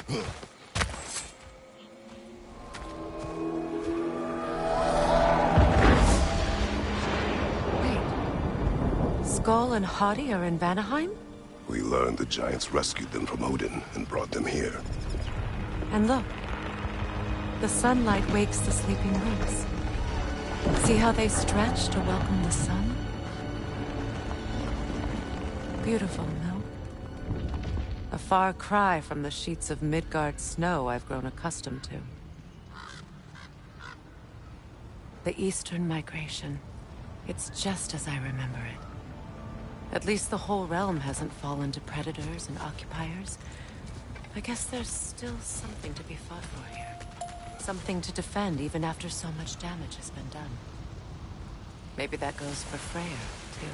Skull and Hati are in Vanaheim? We learned the giants rescued them from Odin and brought them here. And look, the sunlight wakes the sleeping roots. See how they stretch to welcome the sun? Beautiful, no? A far cry from the sheets of Midgard snow I've grown accustomed to. The Eastern migration. It's just as I remember it. At least the whole realm hasn't fallen to predators and occupiers. I guess there's still something to be fought for here. Something to defend even after so much damage has been done. Maybe that goes for Freyr, too.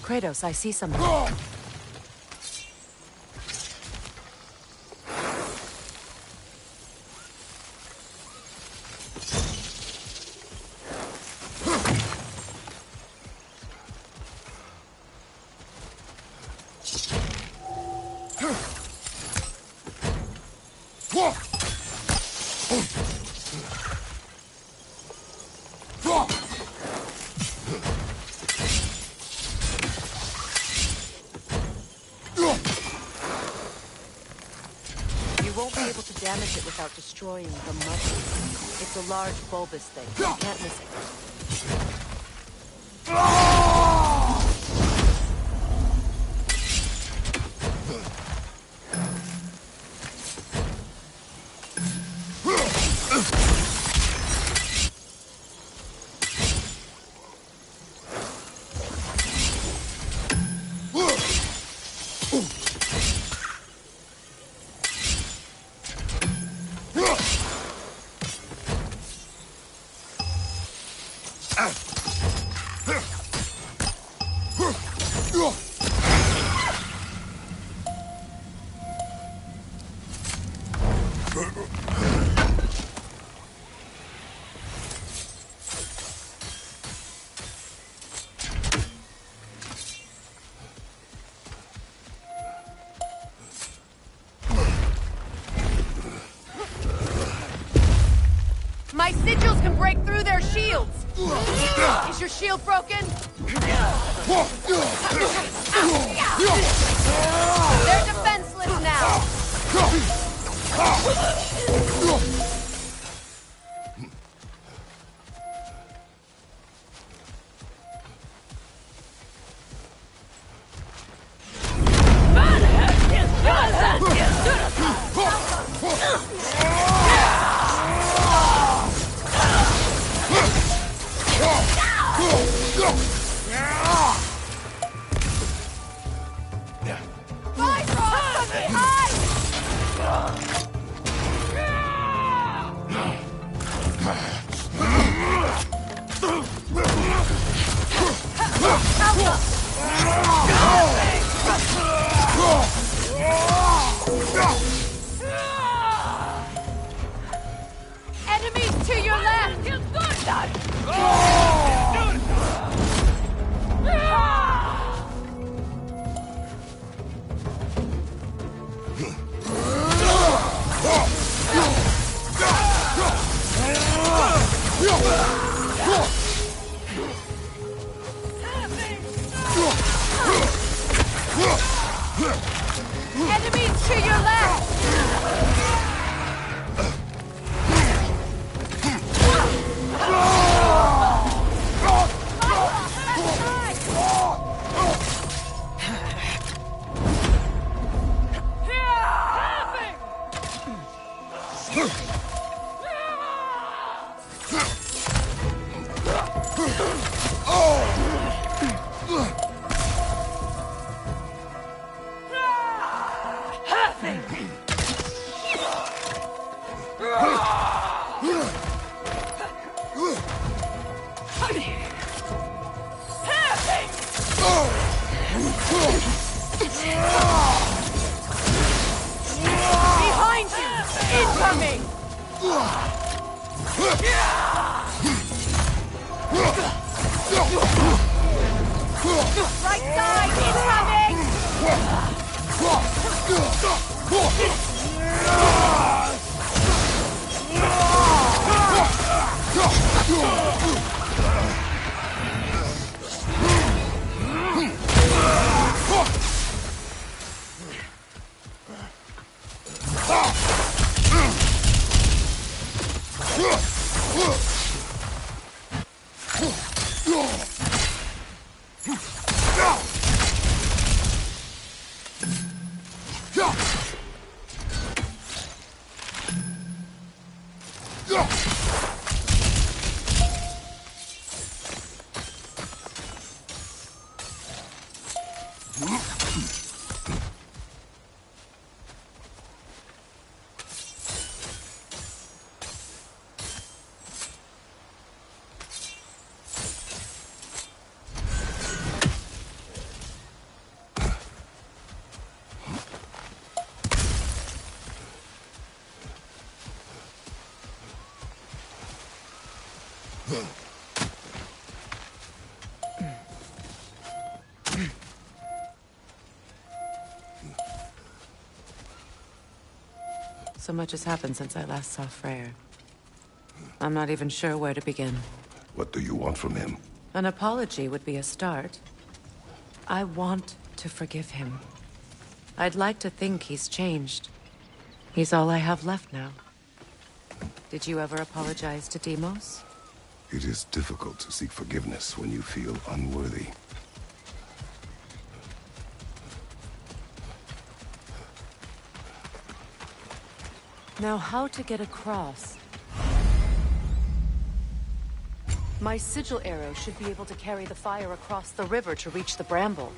Kratos, I see something. Damage it without destroying the muscle. It's a large bulbous thing. You can't miss it. My sigils can break through their shields! Is your shield broken? They're defenseless now! Enemies to your left! Enemies to your left! incoming! Right side, So much has happened since I last saw Freyr. I'm not even sure where to begin. What do you want from him? An apology would be a start. I want to forgive him. I'd like to think he's changed. He's all I have left now. Did you ever apologize to Deimos? It is difficult to seek forgiveness when you feel unworthy. Now, how to get across? My sigil arrow should be able to carry the fire across the river to reach the bramble.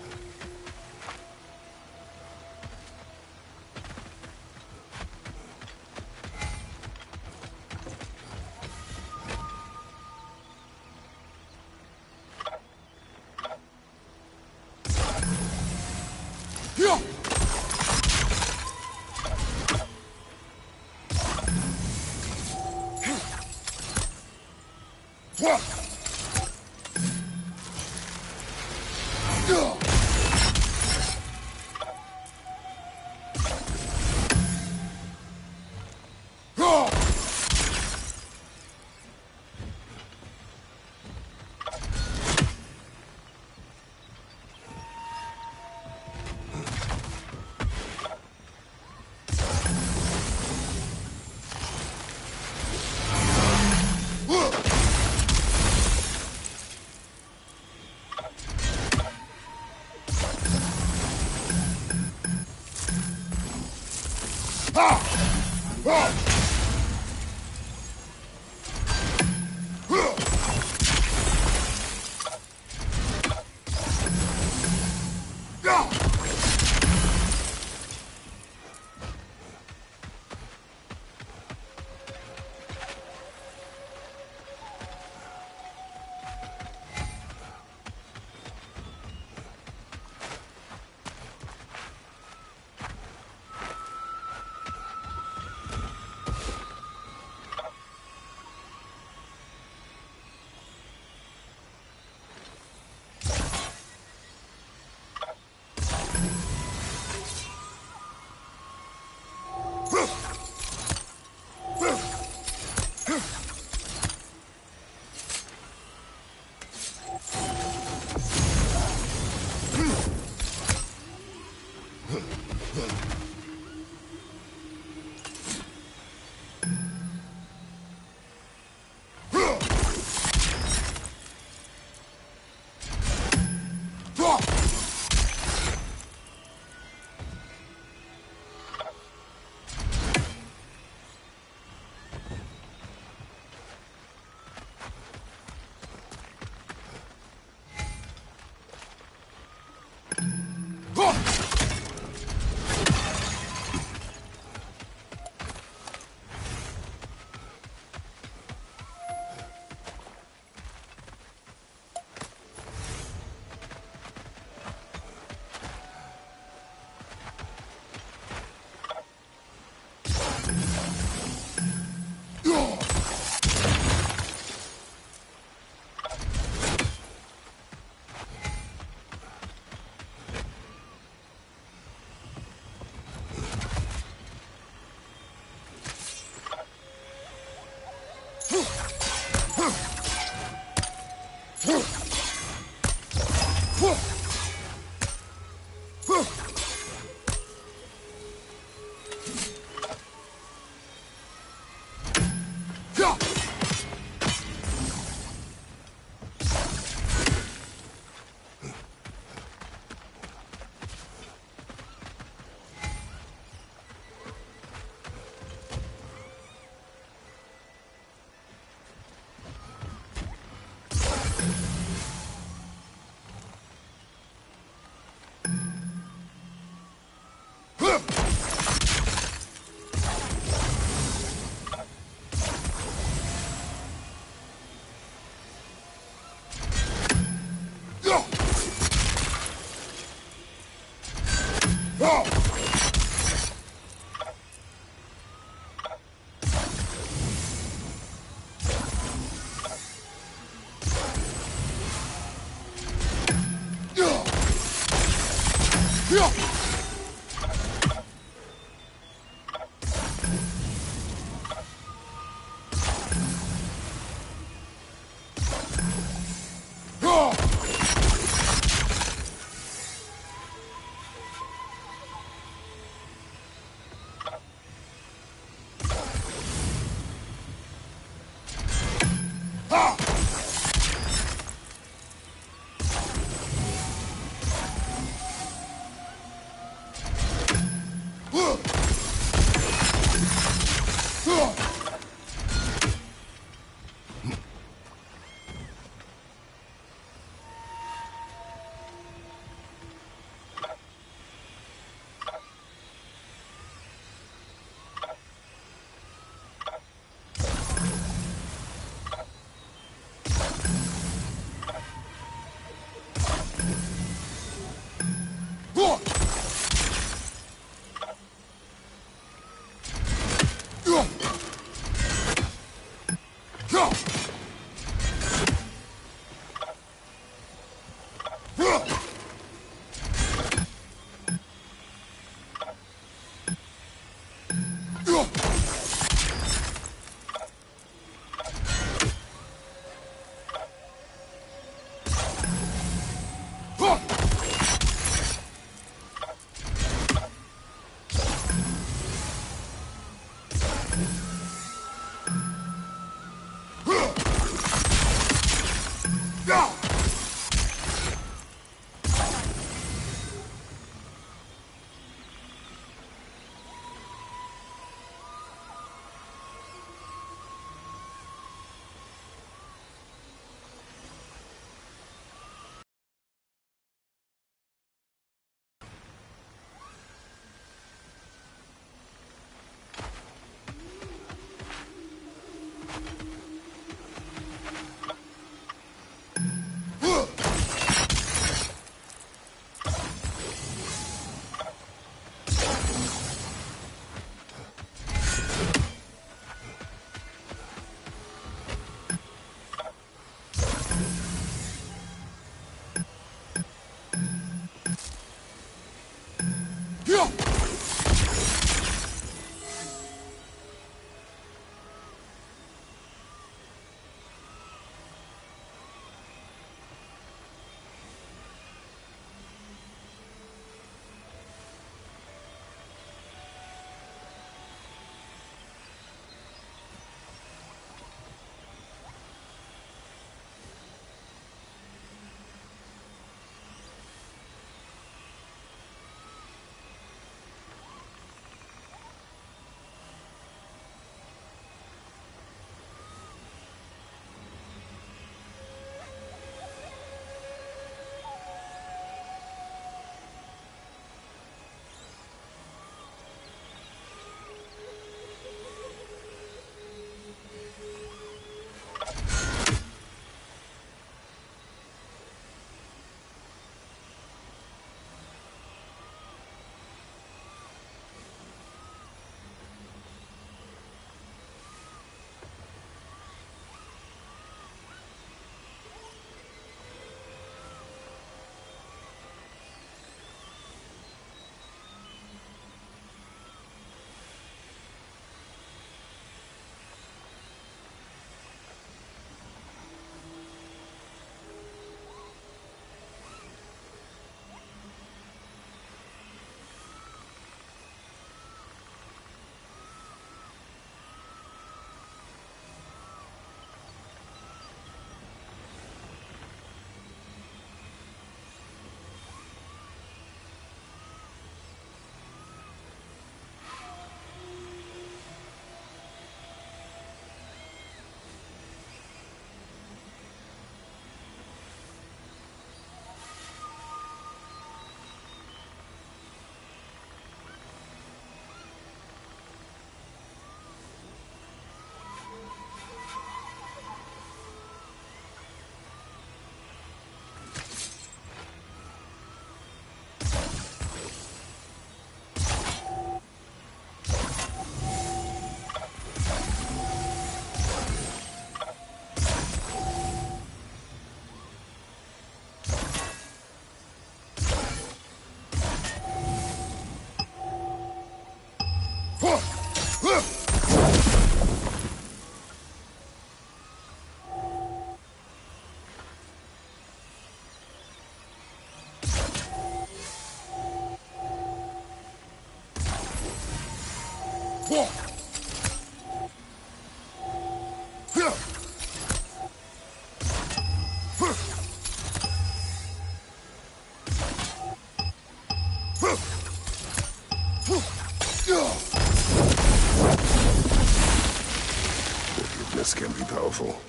Forgiveness can be powerful,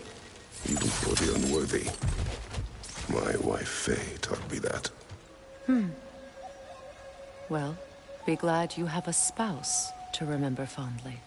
even for the unworthy. My wife Faye taught me that. Well, be glad you have a spouse to remember fondly.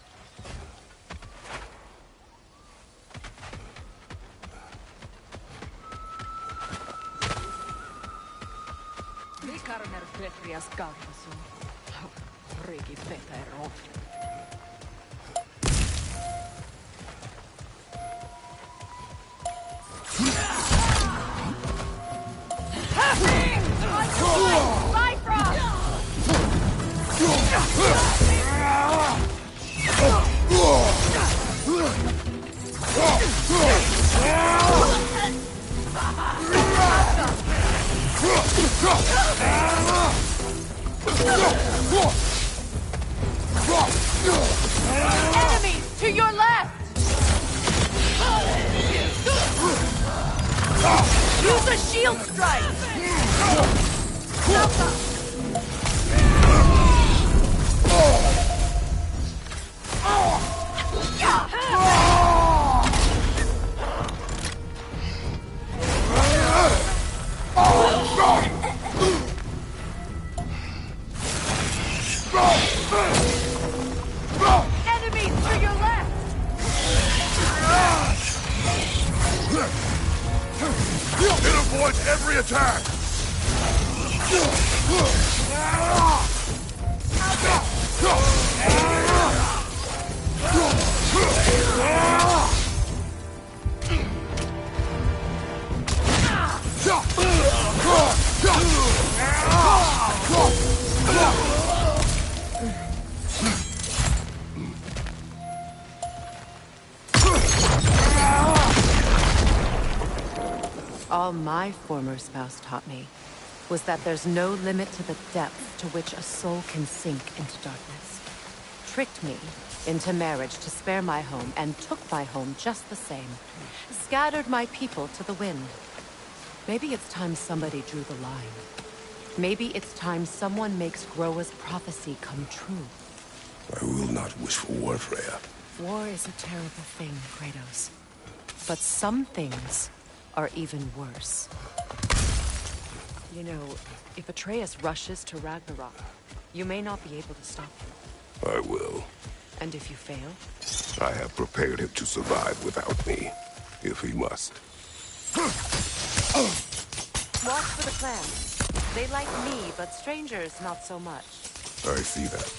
Enemies to your left! Use a shield strike! Enemies to your left! It avoids every attack! All my former spouse taught me was that there's no limit to the depth to which a soul can sink into darkness. Tricked me into marriage to spare my home and took my home just the same. Scattered my people to the wind. Maybe it's time somebody drew the line. Maybe it's time someone makes Groa's prophecy come true. I will not wish for war, Freya. War is a terrible thing, Kratos. But some things are even worse. You know, if Atreus rushes to Ragnarok, you may not be able to stop him. I will. And if you fail? I have prepared him to survive without me, if he must. Watch for the clans. They like me, but strangers not so much. I see that.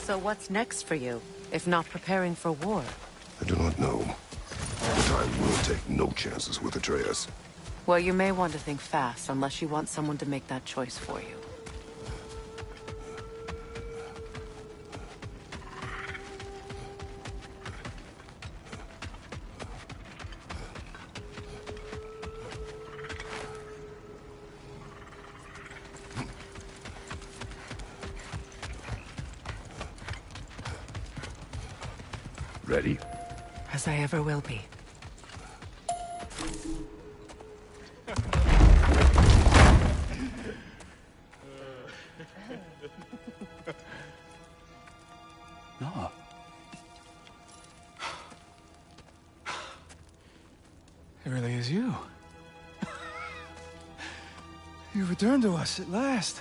So what's next for you, if not preparing for war? I do not know. But I will take no chances with Atreus. Well, you may want to think fast, unless you want someone to make that choice for you. Ready? As I ever will be. No. It really is you. You returned to us at last.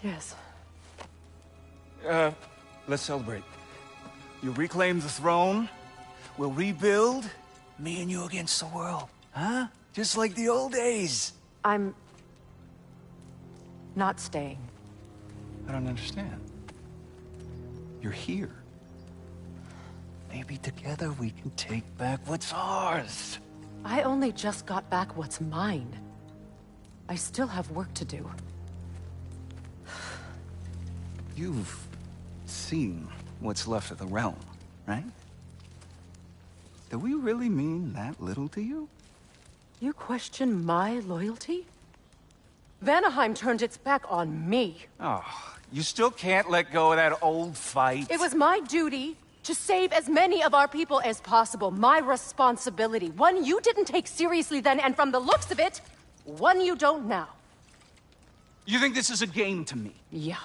Yes. Let's celebrate. You reclaim the throne, we'll rebuild, me and you against the world, huh? Just like the old days. I'm... not staying. I don't understand. You're here. Maybe together we can take back what's ours. I only just got back what's mine. I still have work to do. You've seen what's left of the realm, right? Do we really mean that little to you? You question my loyalty? Vanaheim turned its back on me. Oh, you still can't let go of that old fight? It was my duty to save as many of our people as possible. My responsibility. One you didn't take seriously then, and from the looks of it, one you don't now. You think this is a game to me? Yeah.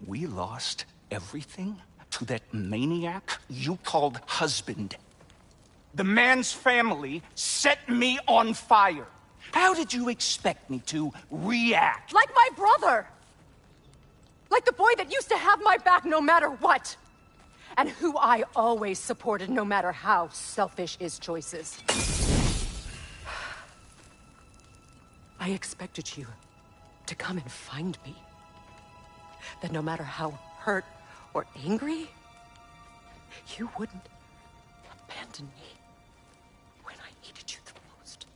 We lost everything to that maniac you called husband. The man's family set me on fire. How did you expect me to react? Like my brother! Like the boy that used to have my back no matter what! And who I always supported no matter how selfish his choices. I expected you to come and find me. That no matter how hurt or angry, you wouldn't abandon me when I needed you the most.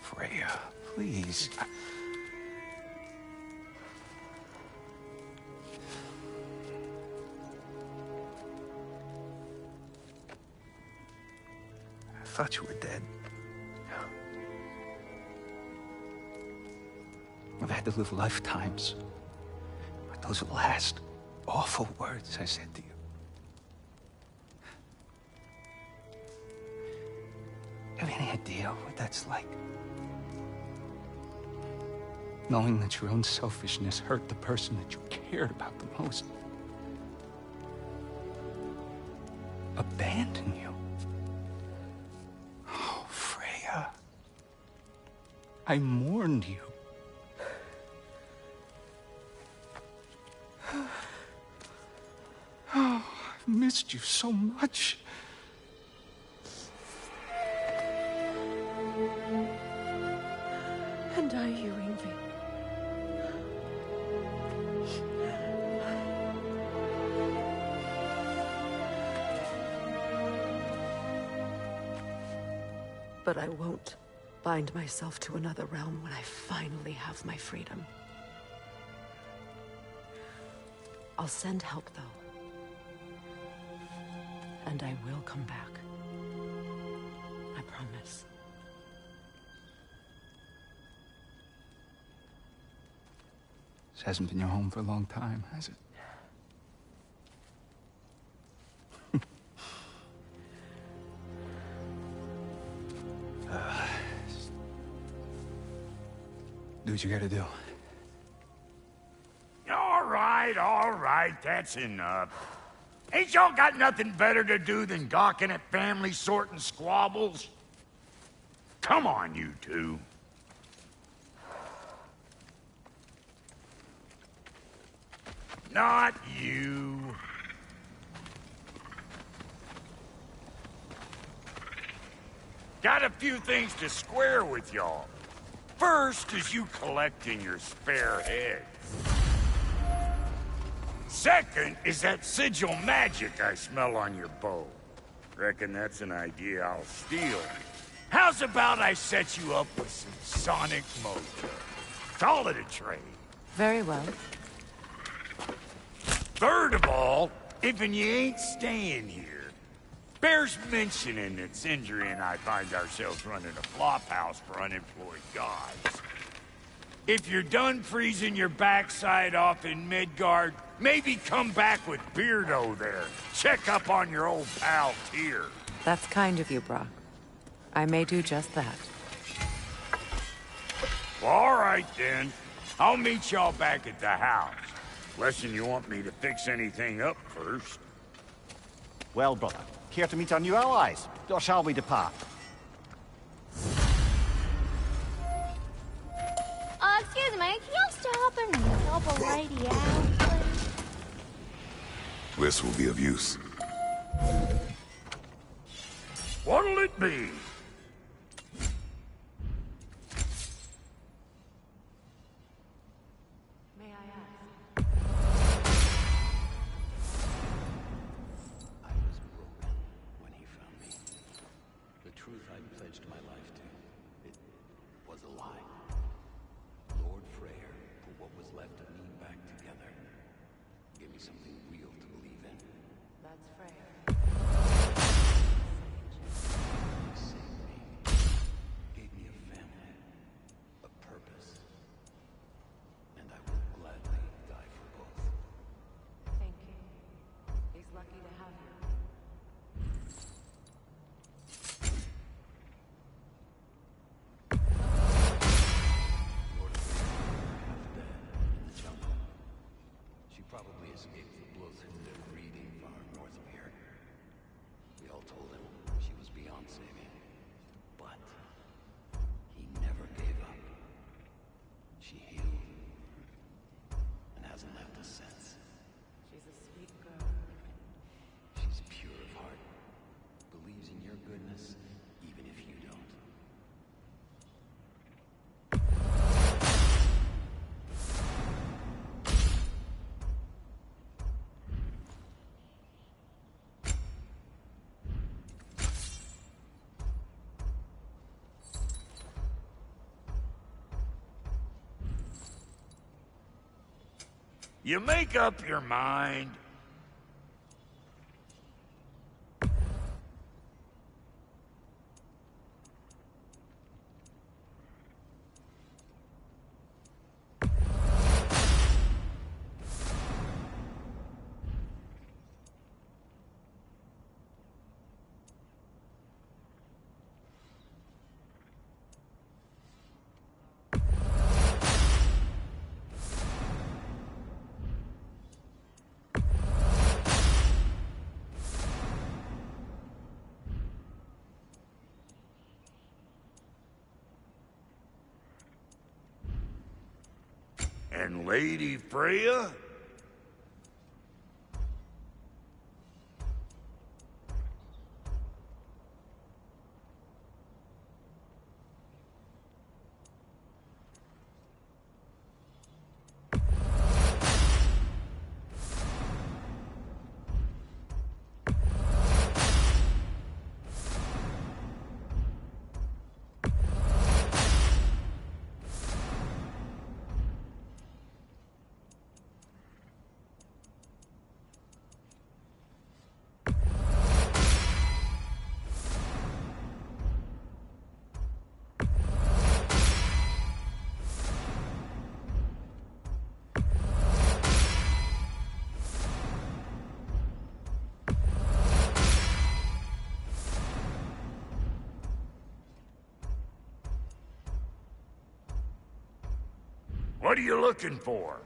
Freya, please. I thought you were dead. I've had to live lifetimes. But those last awful words I said to you. Have any idea what that's like? Knowing that your own selfishness hurt the person that you cared about the most. Abandon you. Oh, Freya. I mourned you. Oh, I've missed you so much. And I you, Ingvi. But I won't bind myself to another realm when I finally have my freedom. I'll send help, though. And I will come back. I promise. This hasn't been your home for a long time, has it? Do what you gotta do. All right, that's enough. Ain't y'all got nothing better to do than gawking at family sorting squabbles? Come on, you two. Not you. Got a few things to square with y'all. First is you collecting your spare heads. Second is that sigil magic I smell on your bow. Reckon that's an idea I'll steal. How's about I set you up with some sonic mojo? Call it a trade. Very well. Third of all, if you ain't staying here, bears mentioning that Sindri and I find ourselves running a flop house for unemployed gods. If you're done freezing your backside off in Midgard, maybe come back with Beardo there. Check up on your old pal Tyr. That's kind of you, Brock. I may do just that. Well, all right then. I'll meet y'all back at the house. Lesson you want me to fix anything up first. Well, brother, care to meet our new allies? Or shall we depart? Excuse me, can y'all stop and help a lady out, please? This will be of use. What'll it be? May I ask? I was broken when he found me. The truth I pledged my life to, it was a lie. Lord Freyr put what was left of me back together. Give me something real to believe in. That's Freya. He saved me. Gave me a family. A purpose. And I will gladly die for both. Thank you. He's lucky to have you. Lord Freyr, half dead in the jungle. She probably escaped the blows from their breeding far north of here. We all told him she was beyond saving. But he never gave up. She healed. And hasn't left us since. She's a sweet girl. She's pure of heart. Believes in your goodness, even if you don't. You make up your mind. And Lady Freya? What are you looking for?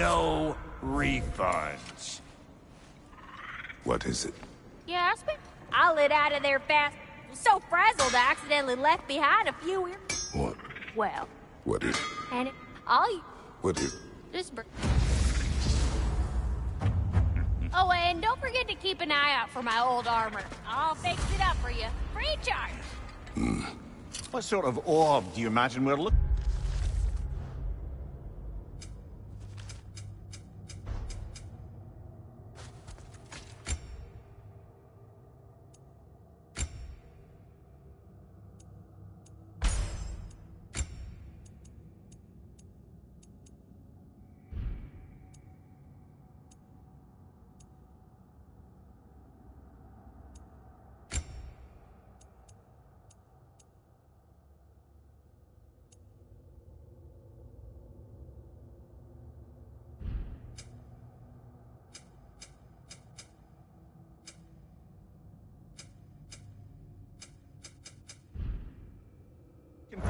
no refunds. What is it? Yes, but I lit out of there fast. Was so frazzled I accidentally left behind a few ear. What? Well, What is? and it, all What is? just. Oh, and don't forget to keep an eye out for my old armor. I'll fix it up for you, free of charge. What sort of orb do you imagine we're looking?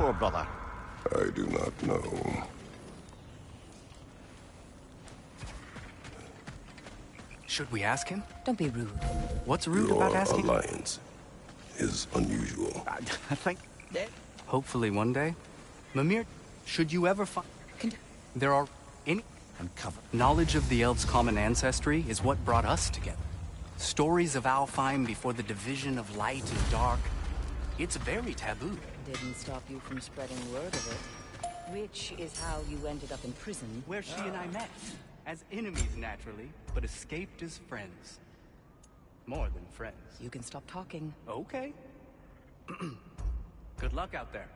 For, brother? I do not know. Should we ask him? Don't be rude. What's rude Your about asking? alliance is unusual. I think... Hopefully one day. Mimir, should you ever find... There are any... Uncover. Knowledge of the elves' common ancestry is what brought us together. Stories of Alfheim before the division of light and dark. It's very taboo. Didn't stop you from spreading word of it. Which is how you ended up in prison. Where she and I met. As enemies, naturally, but escaped as friends. More than friends. You can stop talking. Okay. Good luck out there.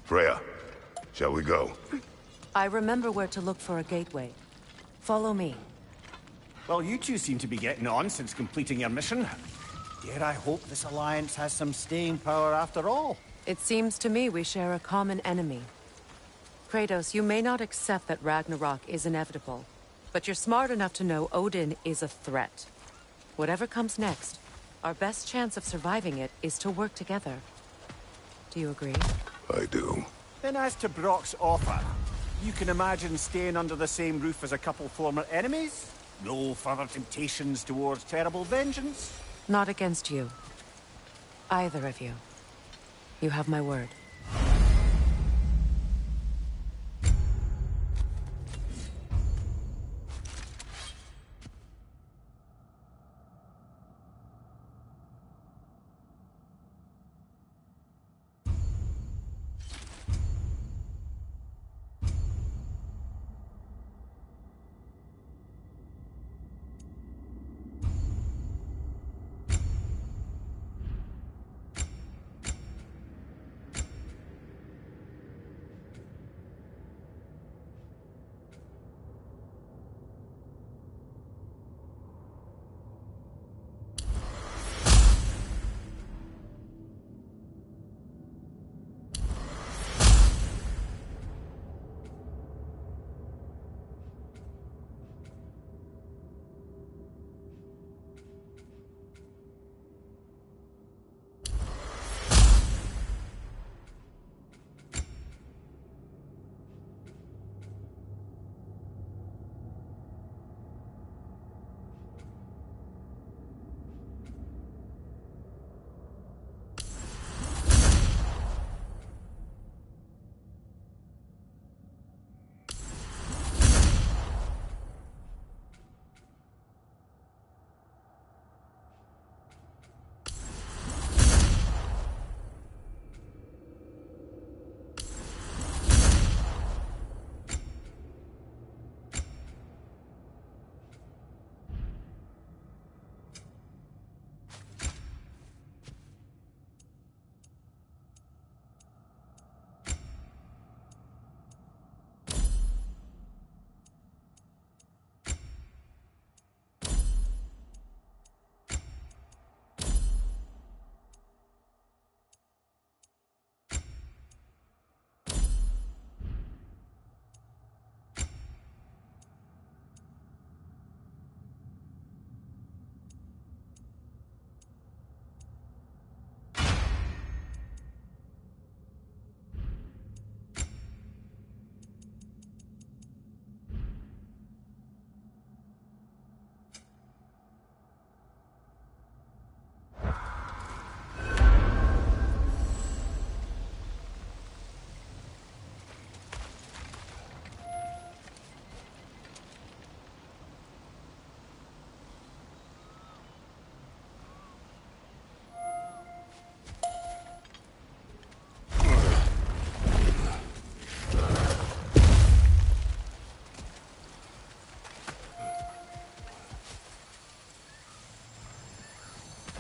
Freya, shall we go? I remember where to look for a gateway. Follow me. Well, you two seem to be getting on since completing your mission. Dare I hope this alliance has some staying power after all? It seems to me we share a common enemy. Kratos, you may not accept that Ragnarok is inevitable, but you're smart enough to know Odin is a threat. Whatever comes next, our best chance of surviving it is to work together. Do you agree? I do. Then as to Brock's offer, you can imagine staying under the same roof as a couple former enemies? No further temptations towards terrible vengeance? Not against you. Either of you. You have my word.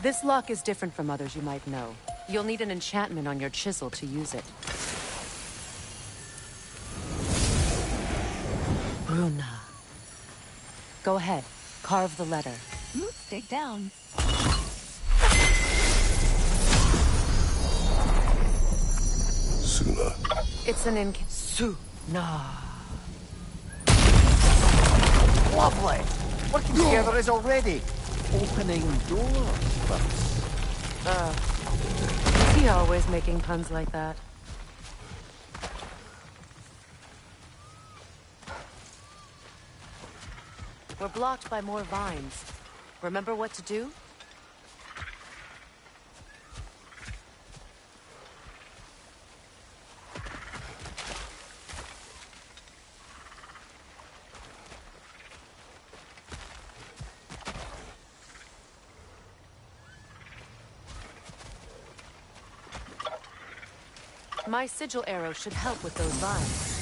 This lock is different from others you might know. You'll need an enchantment on your chisel to use it. Bruna. Go ahead. Carve the letter. Dig down. Suna. It's an Suna. Lovely! Working together is already opening doors. Is he always making puns like that? We're blocked by more vines. Remember what to do? My sigil arrow should help with those vines.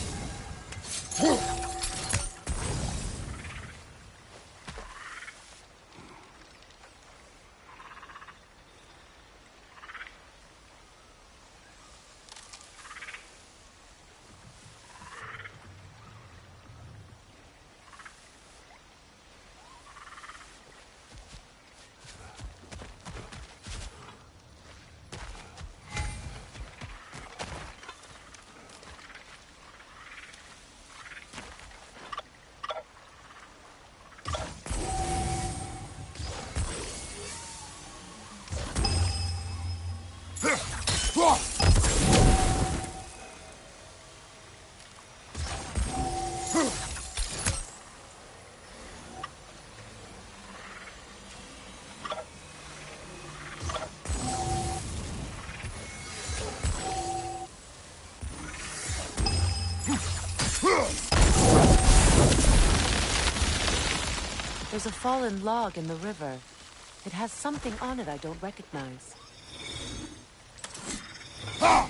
There's a fallen log in the river. It has something on it I don't recognize. We're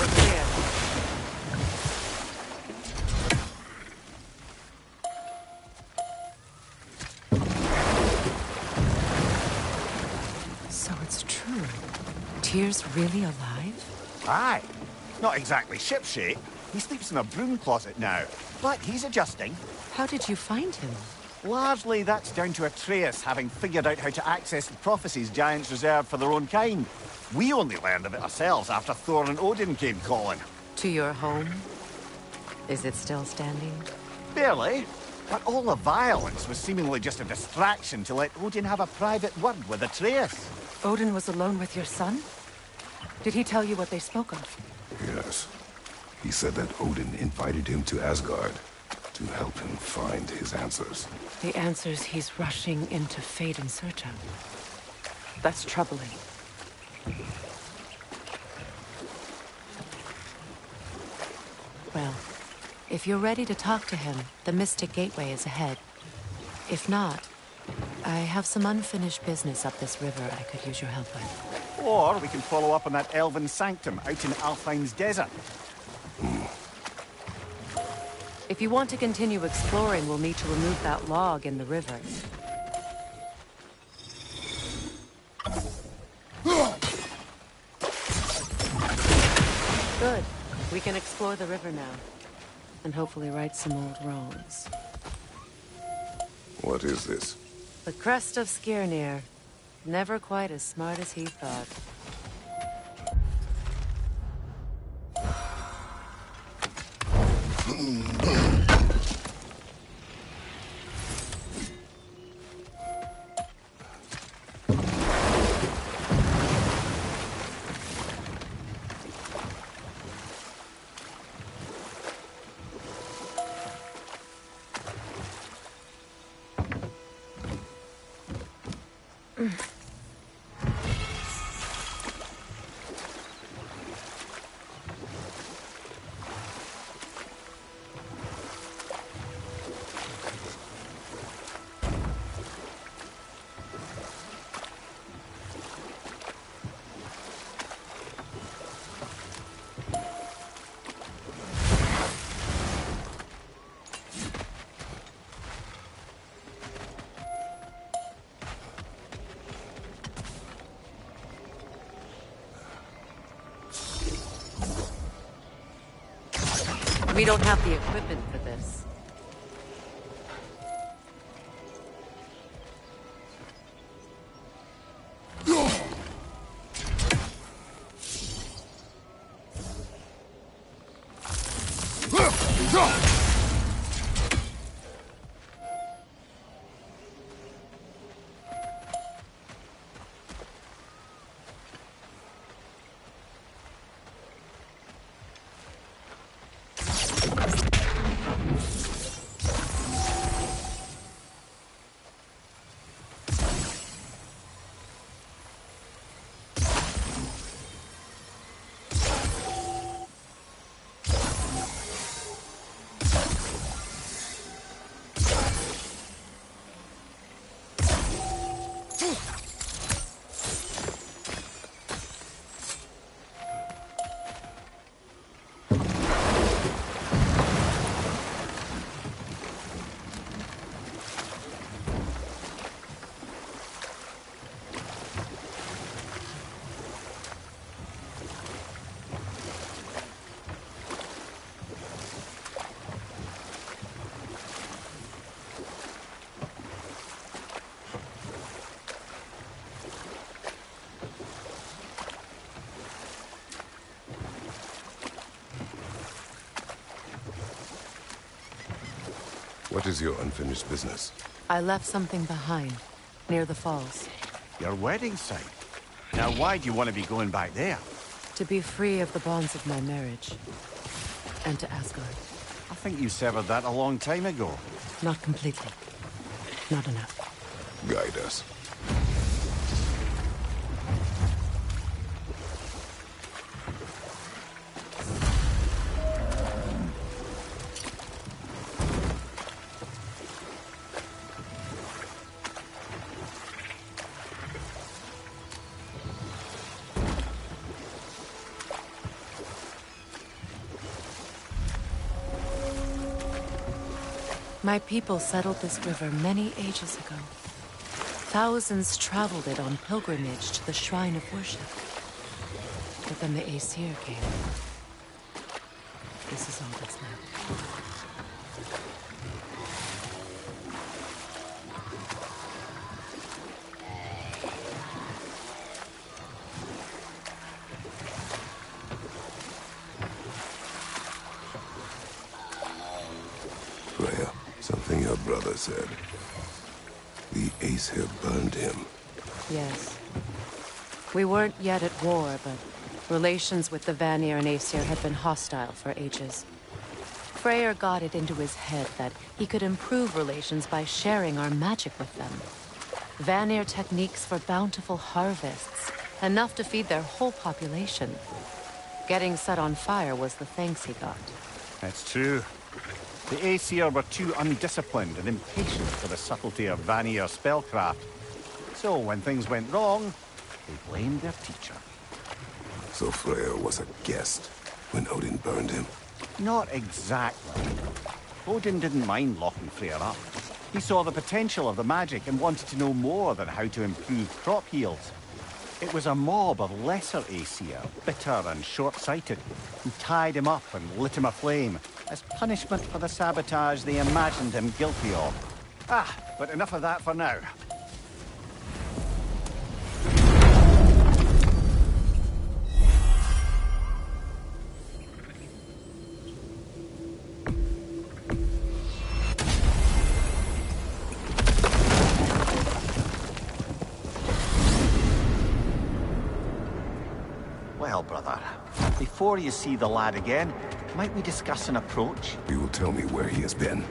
clear. So it's true. Tyr's really alive? Aye. Not exactly shipshape. He sleeps in a broom closet now. But he's adjusting. How did you find him? Largely, that's down to Atreus having figured out how to access the prophecies giants reserved for their own kind. We only learned of it ourselves after Thor and Odin came calling. To your home? Is it still standing? Barely. But all the violence was seemingly just a distraction to let Odin have a private word with Atreus. Odin was alone with your son? Did he tell you what they spoke of? Yes. He said that Odin invited him to Asgard to help him find his answers. The answers he's rushing into fate in search of. That's troubling. Well, if you're ready to talk to him, the Mystic Gateway is ahead. If not, I have some unfinished business up this river I could use your help with. Or we can follow up on that elven sanctum out in Alfheim's desert. If you want to continue exploring, we'll need to remove that log in the river. Good. We can explore the river now. And hopefully right some old wrongs. What is this? The crest of Skirnir. Never quite as smart as he thought. We don't have the equipment for this. What is your unfinished business? I left something behind, near the falls. Your wedding site. Now, why do you want to be going back there? To be free of the bonds of my marriage. And to Asgard. I think you severed that a long time ago. Not completely. Not enough. Guide us. My people settled this river many ages ago. Thousands traveled it on pilgrimage to the shrine of worship. But then the Aesir came. This is all that's left. Freya, something your brother said. The Aesir burned him. Yes. We weren't yet at war, but relations with the Vanir and Aesir had been hostile for ages. Freyr got it into his head that he could improve relations by sharing our magic with them. Vanir techniques for bountiful harvests, enough to feed their whole population. Getting set on fire was the thanks he got. That's true. The Aesir were too undisciplined and impatient for the subtlety of Vanir spellcraft. So when things went wrong, they blamed their teacher. So Freya was a guest when Odin burned him? Not exactly. Odin didn't mind locking Freyr up. He saw the potential of the magic and wanted to know more than how to improve crop yields. It was a mob of lesser Aesir, bitter and short-sighted, who tied him up and lit him aflame as punishment for the sabotage they imagined him guilty of. But enough of that for now. Well, brother, before you see the lad again, might we discuss an approach? You will tell me where he has been.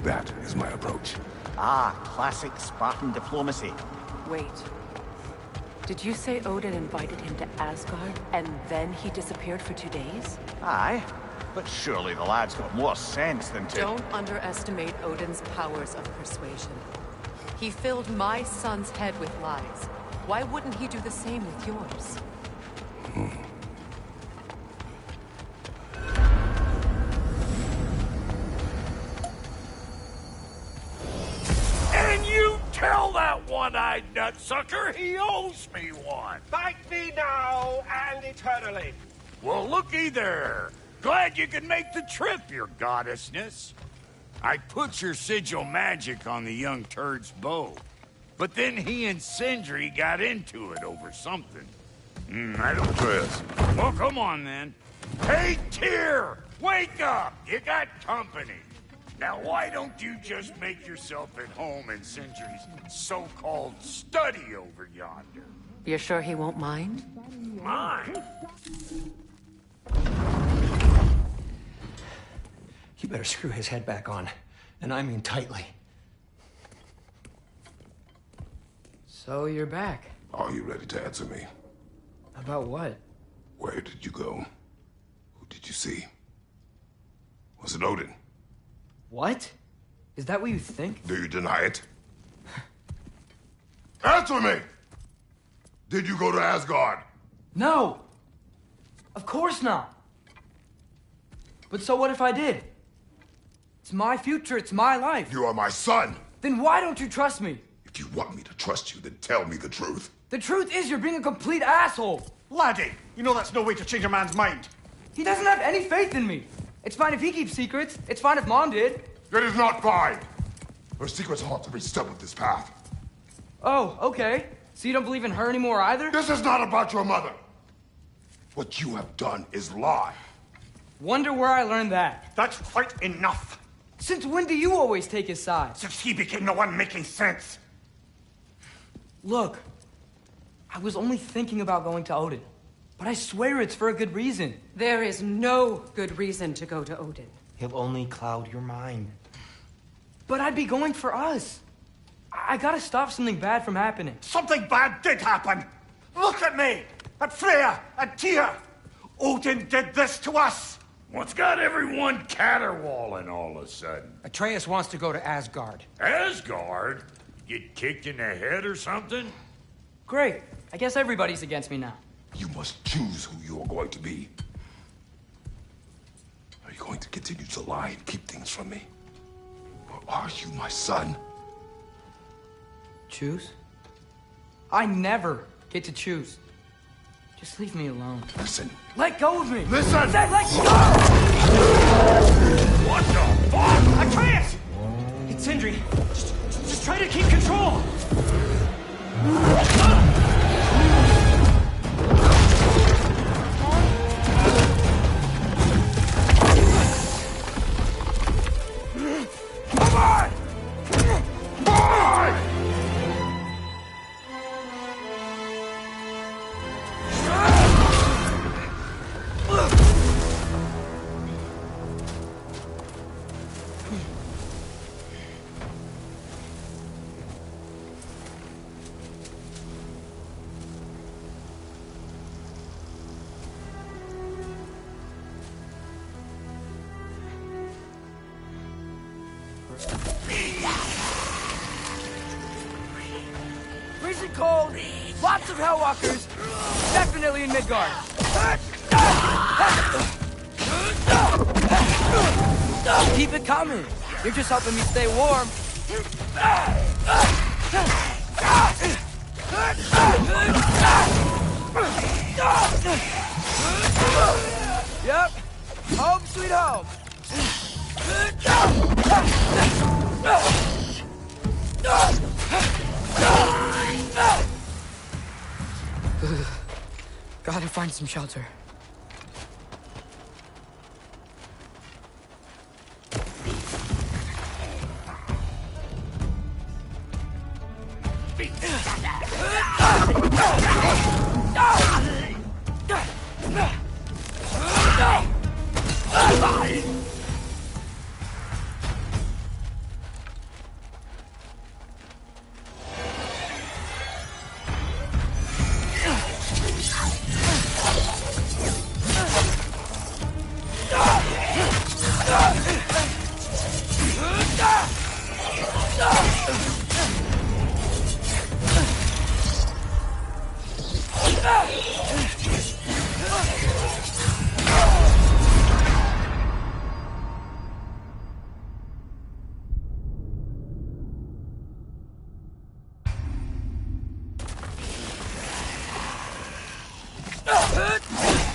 That is my approach. Classic Spartan diplomacy. Wait. Did you say Odin invited him to Asgard, and then he disappeared for 2 days? Aye, but surely the lad's got more sense than to... Don't underestimate Odin's powers of persuasion. He filled my son's head with lies. Why wouldn't he do the same with yours? And you tell that one-eyed nutsucker he owes me one. Fight me now and eternally. Well, looky there. Glad you could make the trip, your goddessness. I put your sigil magic on the young turd's bow, but then he and Sindri got into it over something. I don't... Atreus. Well, come on, then. Hey, Tyr! Wake up! You got company. Now, why don't you just make yourself at home in Sindri's so-called study over yonder? You're sure he won't mind? Mine? You better screw his head back on. And I mean tightly. So you're back. Are you ready to answer me? About what? Where did you go? Who did you see? Was it Odin? What? Is that what you think? Do you deny it? Answer me! Did you go to Asgard? No! Of course not! But so what if I did? It's my future, it's my life. You are my son! Then why don't you trust me? If you want me to trust you, then tell me the truth. The truth is you're being a complete asshole! Laddie, you know that's no way to change a man's mind. He doesn't have any faith in me. It's fine if he keeps secrets. It's fine if Mom did. It is not fine! Her secrets ought to be stuck with this path. Oh, okay. So you don't believe in her anymore either? This is not about your mother! What you have done is lie. Wonder where I learned that. That's quite enough. Since when do you always take his side? Since he became the one making sense. Look, I was only thinking about going to Odin. But I swear it's for a good reason. There is no good reason to go to Odin. He'll only cloud your mind. But I'd be going for us. I gotta stop something bad from happening. Something bad did happen. Look at me, at Freya, at Tyr. Odin did this to us. What's got everyone caterwauling all of a sudden? Atreus wants to go to Asgard. Asgard? Get kicked in the head or something? Great. I guess everybody's against me now. You must choose who you are going to be. Are you going to continue to lie and keep things from me? Or are you my son? Choose? I never get to choose. Just leave me alone. Listen. Let go of me! Listen! I said let go! What the fuck? Atreus! It's Sindri. Just try to keep control. Come on! Boy! Freezing cold, lots of Hellwalkers, definitely in Midgard. Keep it coming. You're just helping me stay warm. Yep. Home sweet home. Gotta find some shelter.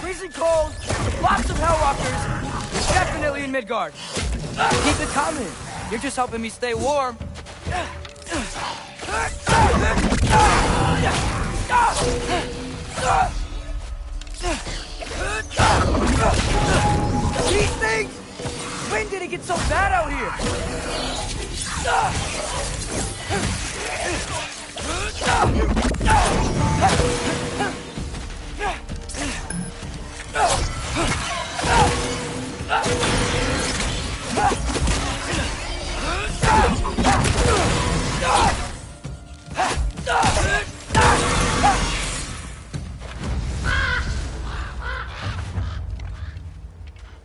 Freezing cold, lots of Hellwalkers, definitely in Midgard. Keep it coming. You're just helping me stay warm. These things? When did it get so bad out here?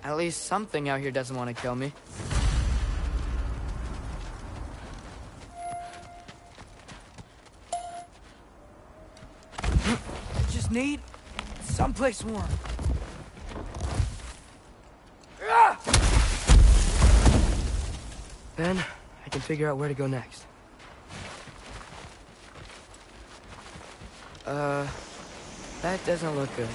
At least something out here doesn't want to kill me. I just need someplace warm. Then I can figure out where to go next. That doesn't look good.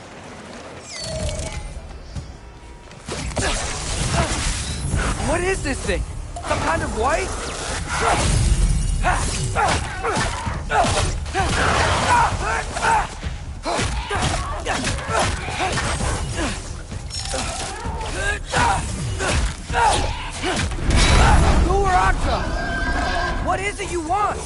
What is this thing? Some kind of white? Luaratra! What is it you want?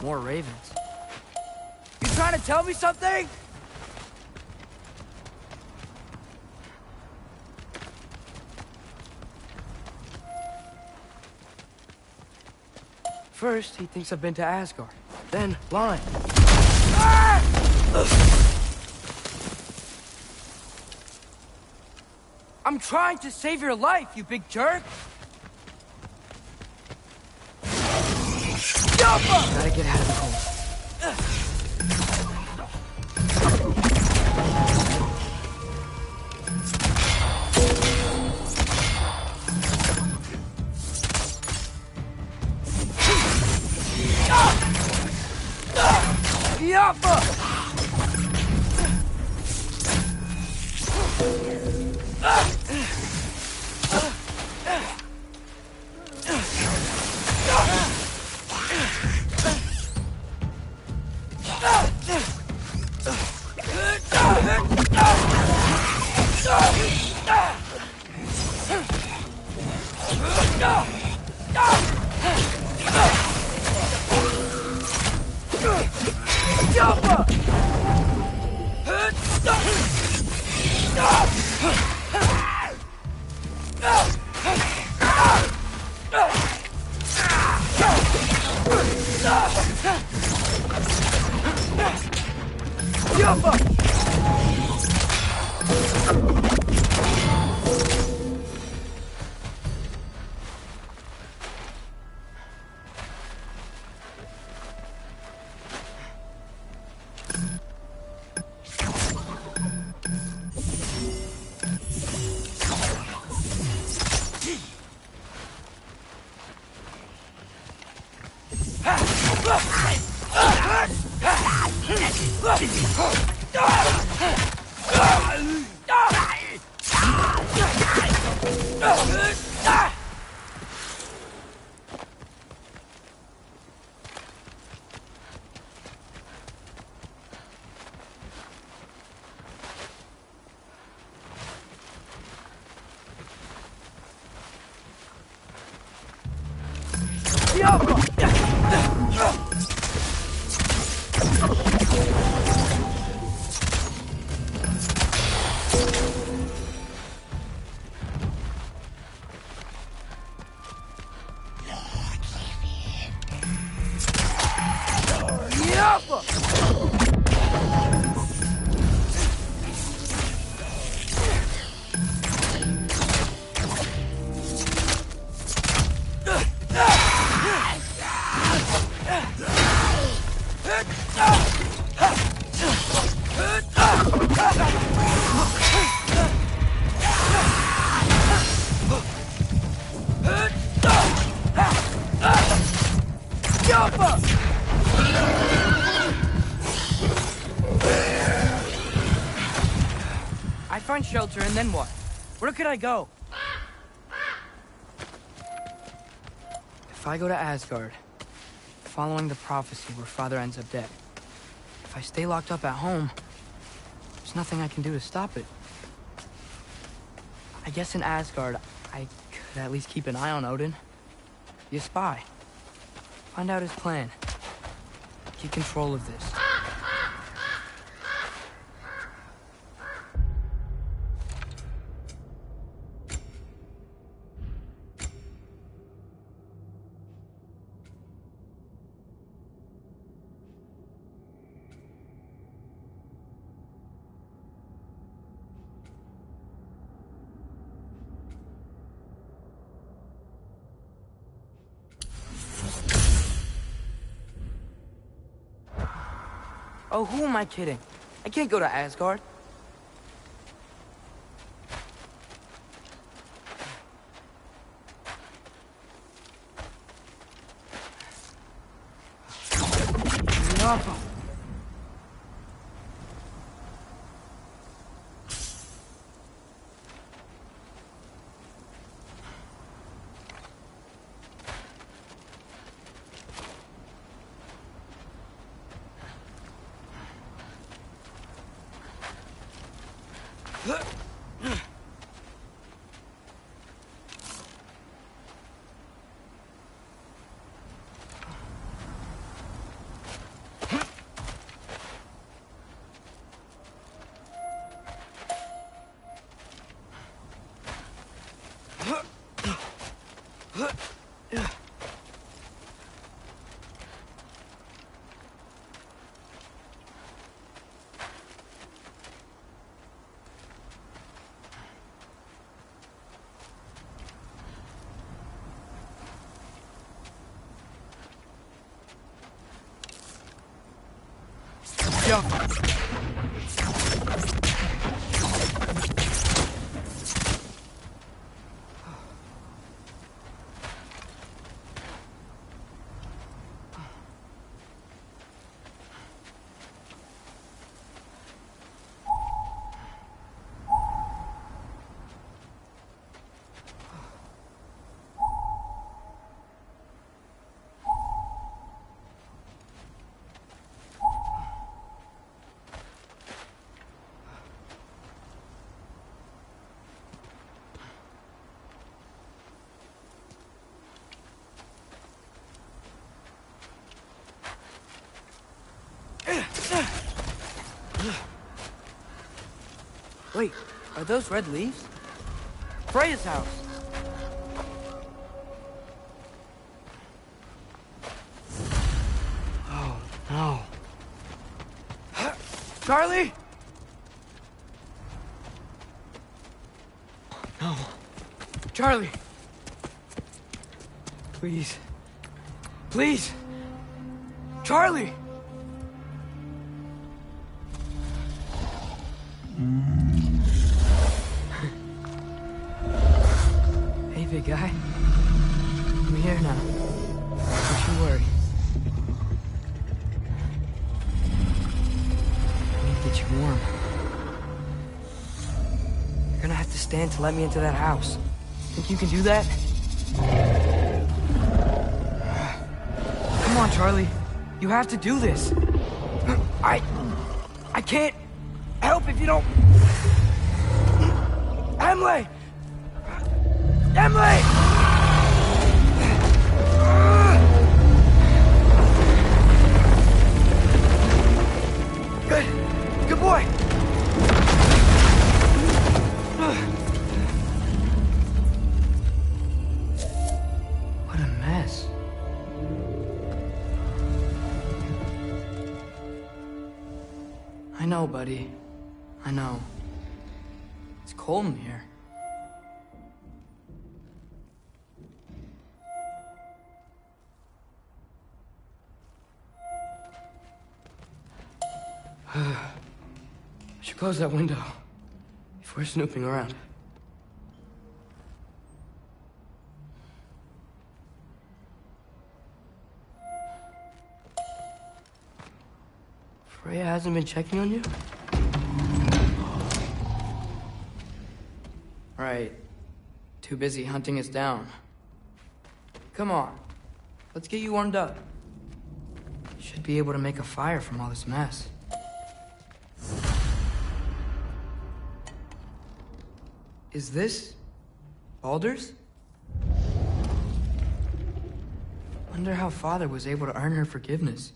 More ravens. You trying to tell me something? First, he thinks I've been to Asgard. Then, lying. Ah! I'm trying to save your life, you big jerk! Gotta get out of the cold. Jumper! I find shelter, and then what? Where could I go? If I go to Asgard, following the prophecy where Father ends up dead, if I stay locked up at home, there's nothing I can do to stop it. I guess in Asgard, I could at least keep an eye on Odin. Be a spy. Find out his plan. Keep control of this. Oh, who am I kidding? I can't go to Asgard. Wait, are those red leaves? Freya's house! Oh, no. Charlie! No. Charlie! Please. Please! Charlie! Hey, big guy. I'm here now. Don't you worry. I need to get you warm. You're gonna have to stand to let me into that house. Think you can do that? Come on, Charlie. You have to do this. I can't help if you don't... Emily! Emily! Good boy! What a mess. I know, buddy. I know. It's cold in here. I should close that window before snooping around. Freya hasn't been checking on you? Right. Too busy hunting us down. Come on. Let's get you warmed up. Should be able to make a fire from all this mess. Is this Baldur's? Wonder how Father was able to earn her forgiveness.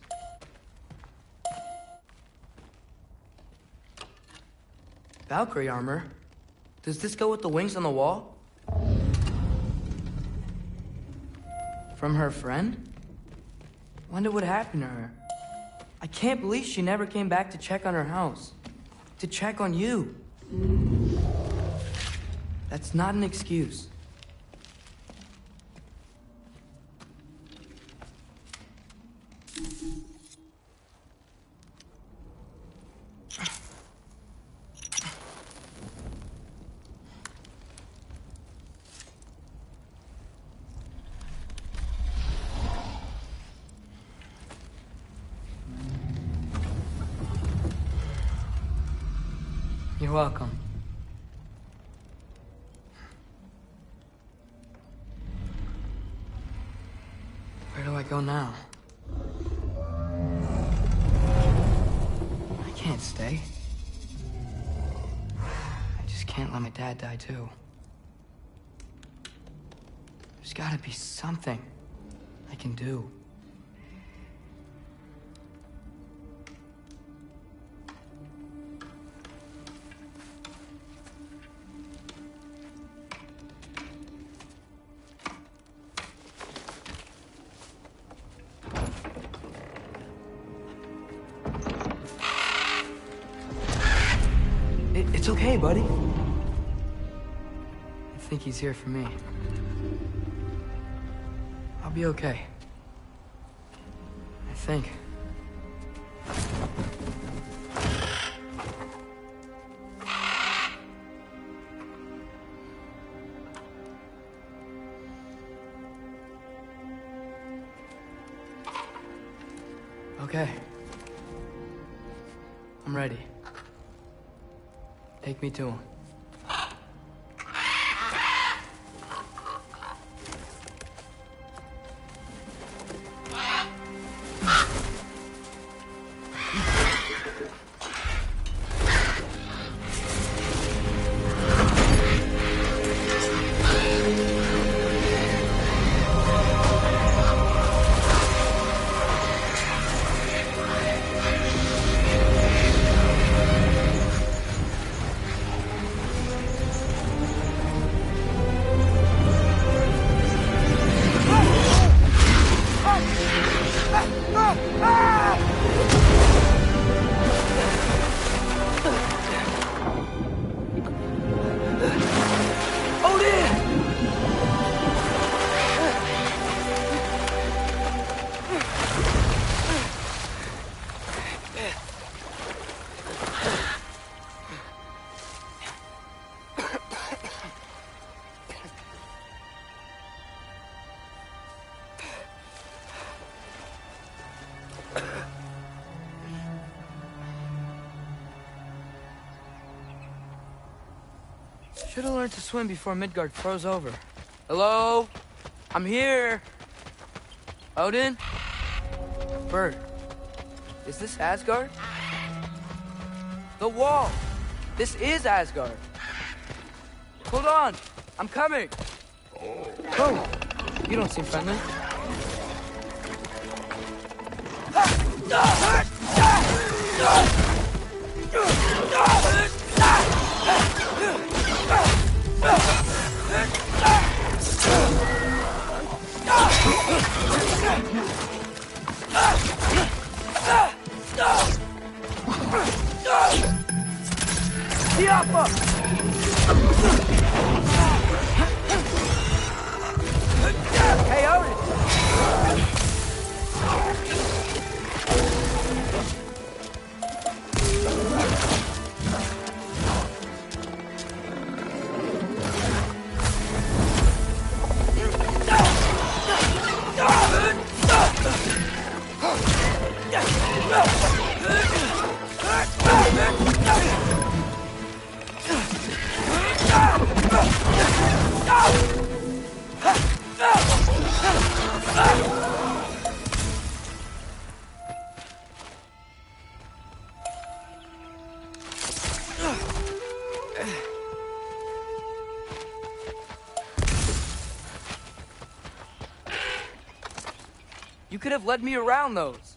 Valkyrie armor? Does this go with the wings on the wall? From her friend? Wonder what happened to her. I can't believe she never came back to check on her house. To check on you. That's not an excuse. You're welcome. Where do I go now? I can't stay. I just can't let my dad die too. There's gotta be something I can do. It's okay, buddy. I think he's here for me. I'll be okay. I think. Okay. I'm ready. Take me to him. Should have learned to swim before Midgard froze over. Hello? I'm here. Odin? Bird. Is this Asgard? The wall. This is Asgard. Hold on. I'm coming. Oh. You don't seem friendly. You could have led me around those.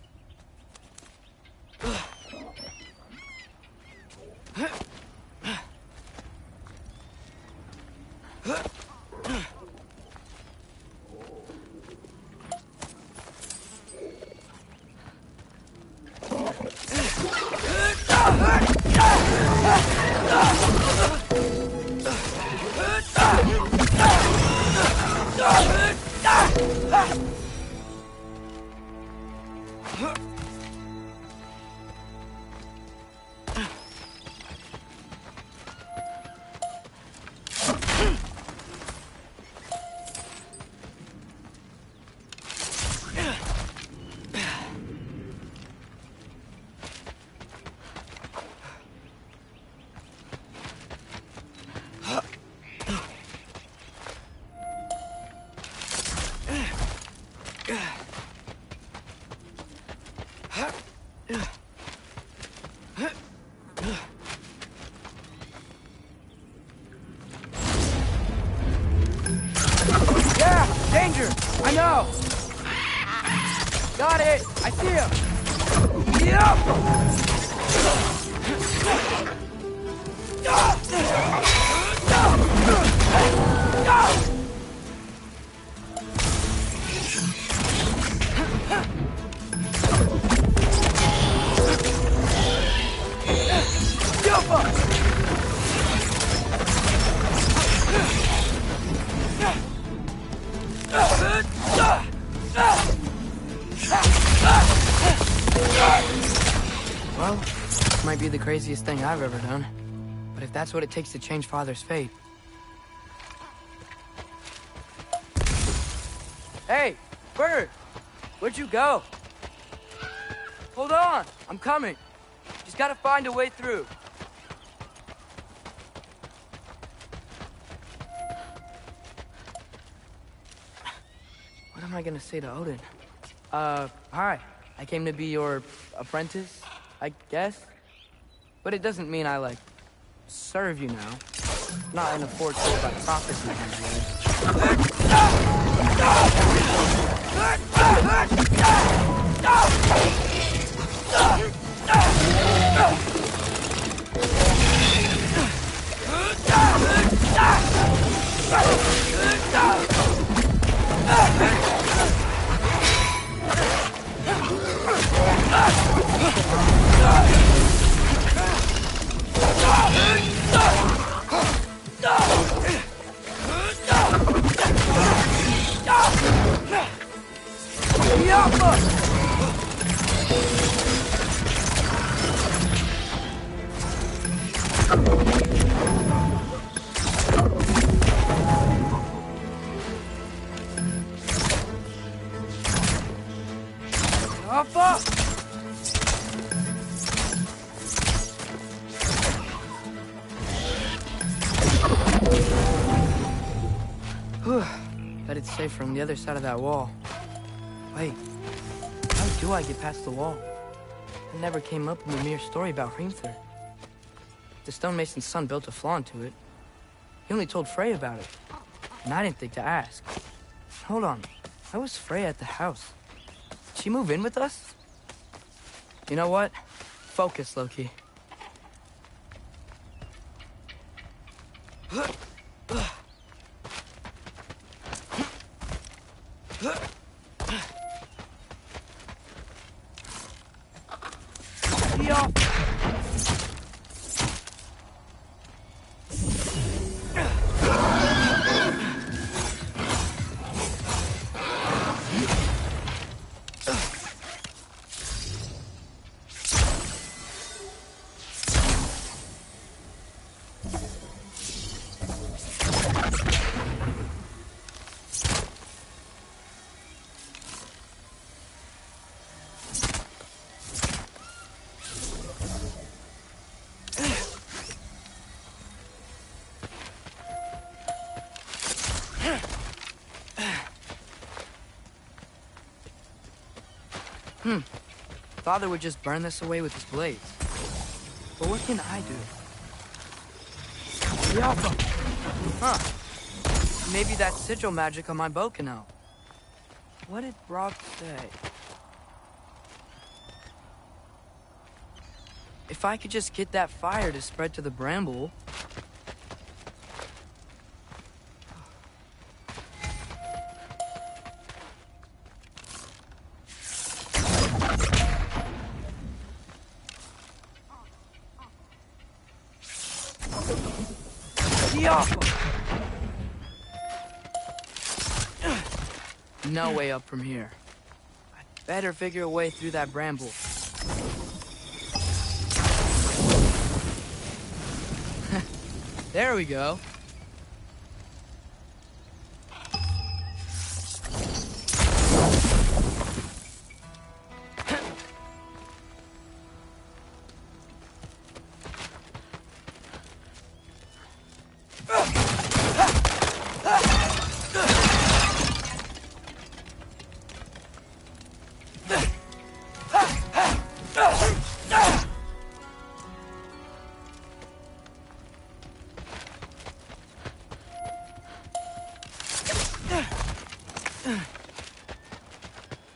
Danger! I know! Got it! I see him! Yep! Well, this might be the craziest thing I've ever done. But if that's what it takes to change Father's fate... Hey, Bird! Where'd you go? Hold on, I'm coming. Just gotta find a way through. What am I gonna say to Odin? Hi. I came to be your apprentice, I guess? But it doesn't mean I, like, serve you now. Not in a foretold by prophecy Bet it's safe from the other side of that wall. Wait, how do I get past the wall? It never came up in the mere story about Hrimthur. The stonemason's son built a flaw into it. He only told Frey about it, and I didn't think to ask. Hold on, how was Frey at the house? Did she move in with us? You know what? Focus, Loki. Father would just burn this away with his blades. But what can I do? Huh. Maybe that sigil magic on my bow can help. What did Brock say? If I could just get that fire to spread to the bramble... No way up from here. I'd better figure a way through that bramble. There we go.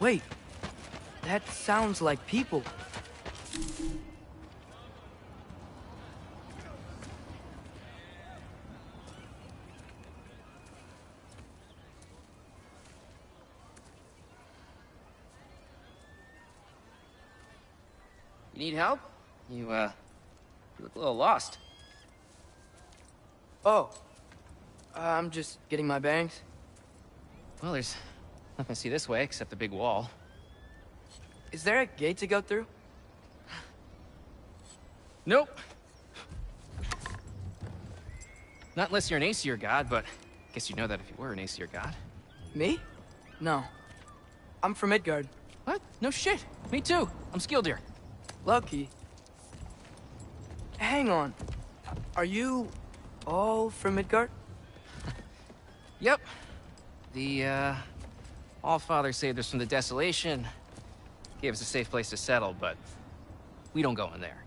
Wait, that sounds like people. You need help? You look a little lost. Oh, I'm just getting my bangs. Well, there's nothing to see this way except the big wall. Is there a gate to go through? Nope. Not unless you're an Aesir god, but I guess you'd know that if you were an Aesir god. Me? No. I'm from Midgard. What? No shit. Me too. I'm skilled here. Lucky. Hang on. Are you all from Midgard? Yep. The, Allfather saved us from the desolation. Gave us a safe place to settle, but we don't go in there.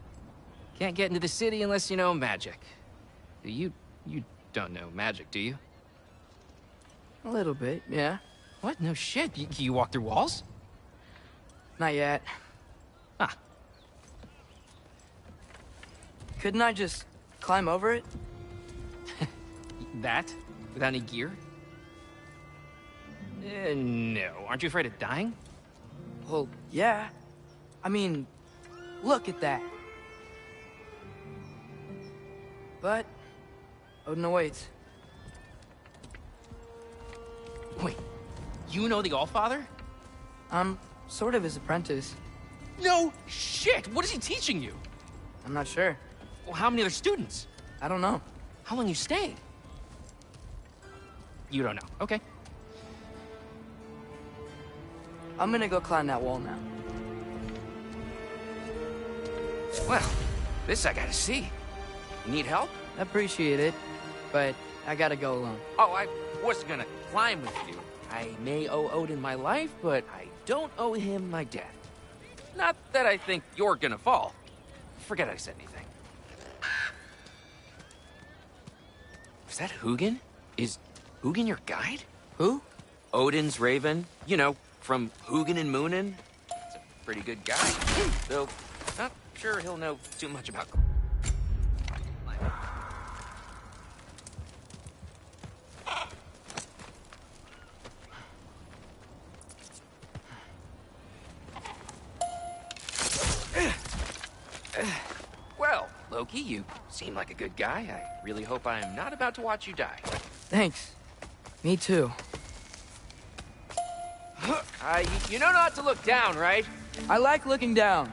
Can't get into the city unless you know magic. You don't know magic, do you? A little bit, yeah. What? No shit. You walk through walls? Not yet. Ah. Couldn't I just climb over it? That? Without any gear? No. Aren't you afraid of dying? Well, yeah. I mean, look at that. But Odin awaits. Wait, you know the Allfather? I'm sort of his apprentice. No shit! What is he teaching you? I'm not sure. Well, how many other students? I don't know. How long you stayed? You don't know. Okay. I'm gonna go climb that wall now. Well, this I gotta see. You need help? Appreciate it, but I gotta go alone. Oh, I was gonna climb with you. I may owe Odin my life, but I don't owe him my death. Not that I think you're gonna fall. Forget I said anything. Is that Hugin? Is Hugin your guide? Who? Odin's raven. You know, from Hugin and Moonin. He's a pretty good guy. Though, not sure he'll know too much about... Well, Loki, you seem like a good guy. I really hope I am not about to watch you die. Thanks. Me too. You know not to look down, right? I like looking down.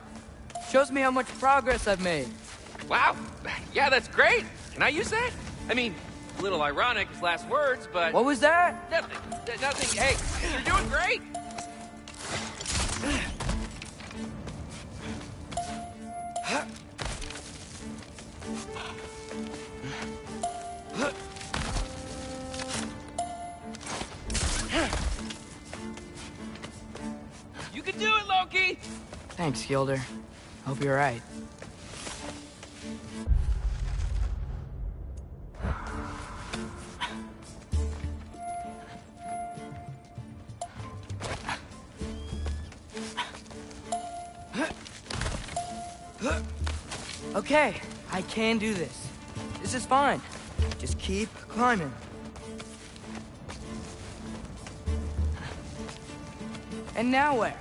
Shows me how much progress I've made. Wow. Yeah, that's great. Can I use that? I mean, a little ironic, his last words, but... What was that? Nothing. Nothing. Hey, you're doing great. You can do it, Loki! Thanks, Gilder. Hope you're right. Okay, I can do this. This is fine. Just keep climbing. And now where?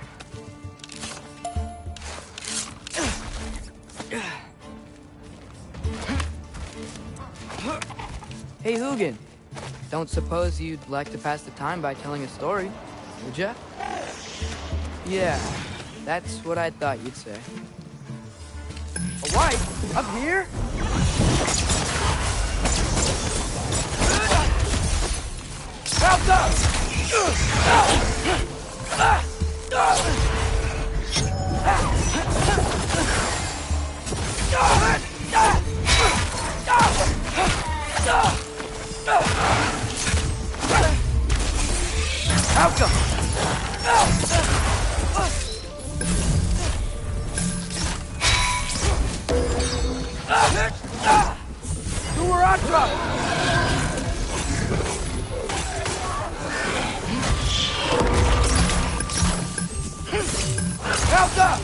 Hey, Hugin. Don't suppose you'd like to pass the time by telling a story, would ya? Yeah, that's what I thought you'd say. A wife? Up here? Help up! Outcome! To where I drop! Help up!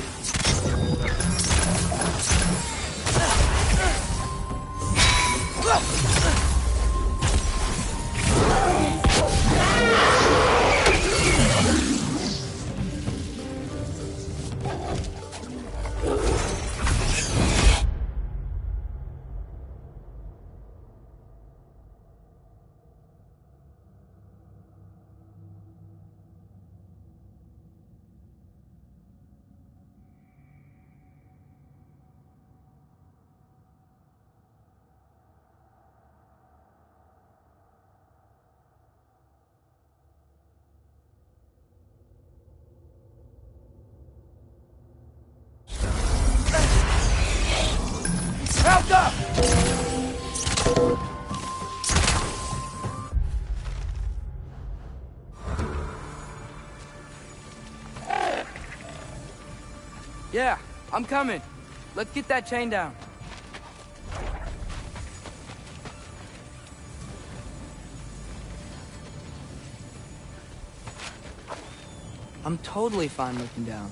Help up! Yeah, I'm coming. Let's get that chain down. I'm totally fine looking down.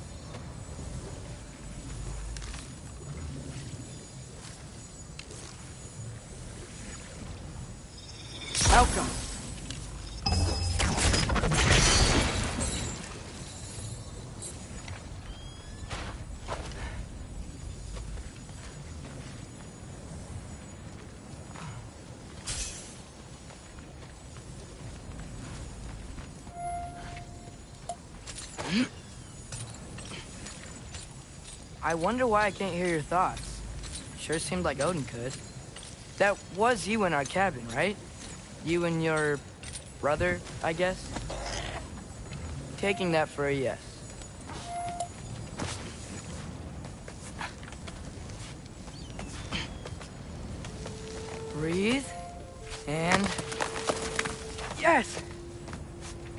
Outcome. I wonder why I can't hear your thoughts. Sure seemed like Odin could. That was you in our cabin, right? You and your brother, I guess? Taking that for a yes. Breathe. And... yes!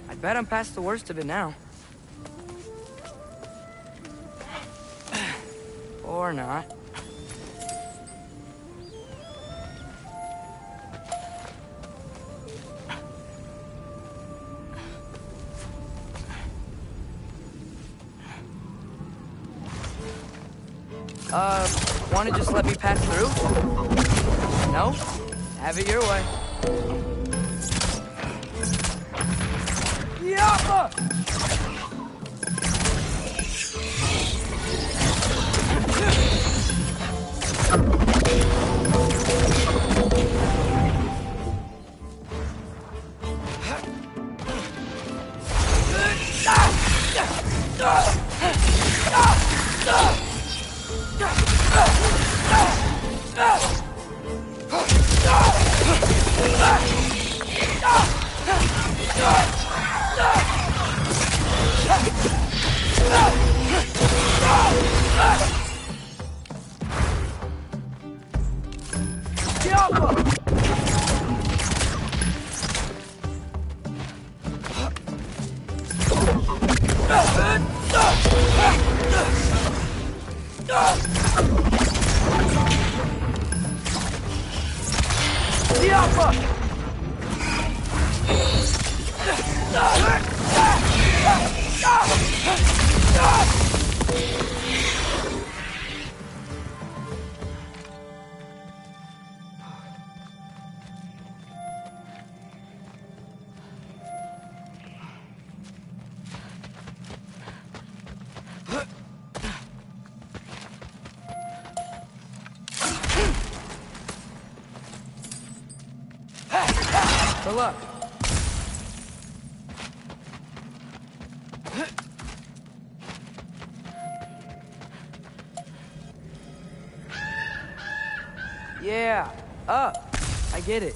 I bet I'm past the worst of it now. Or not. Wanna just let me pass through? No? Have it your way. Yappa! For luck. Yeah, up. I get it.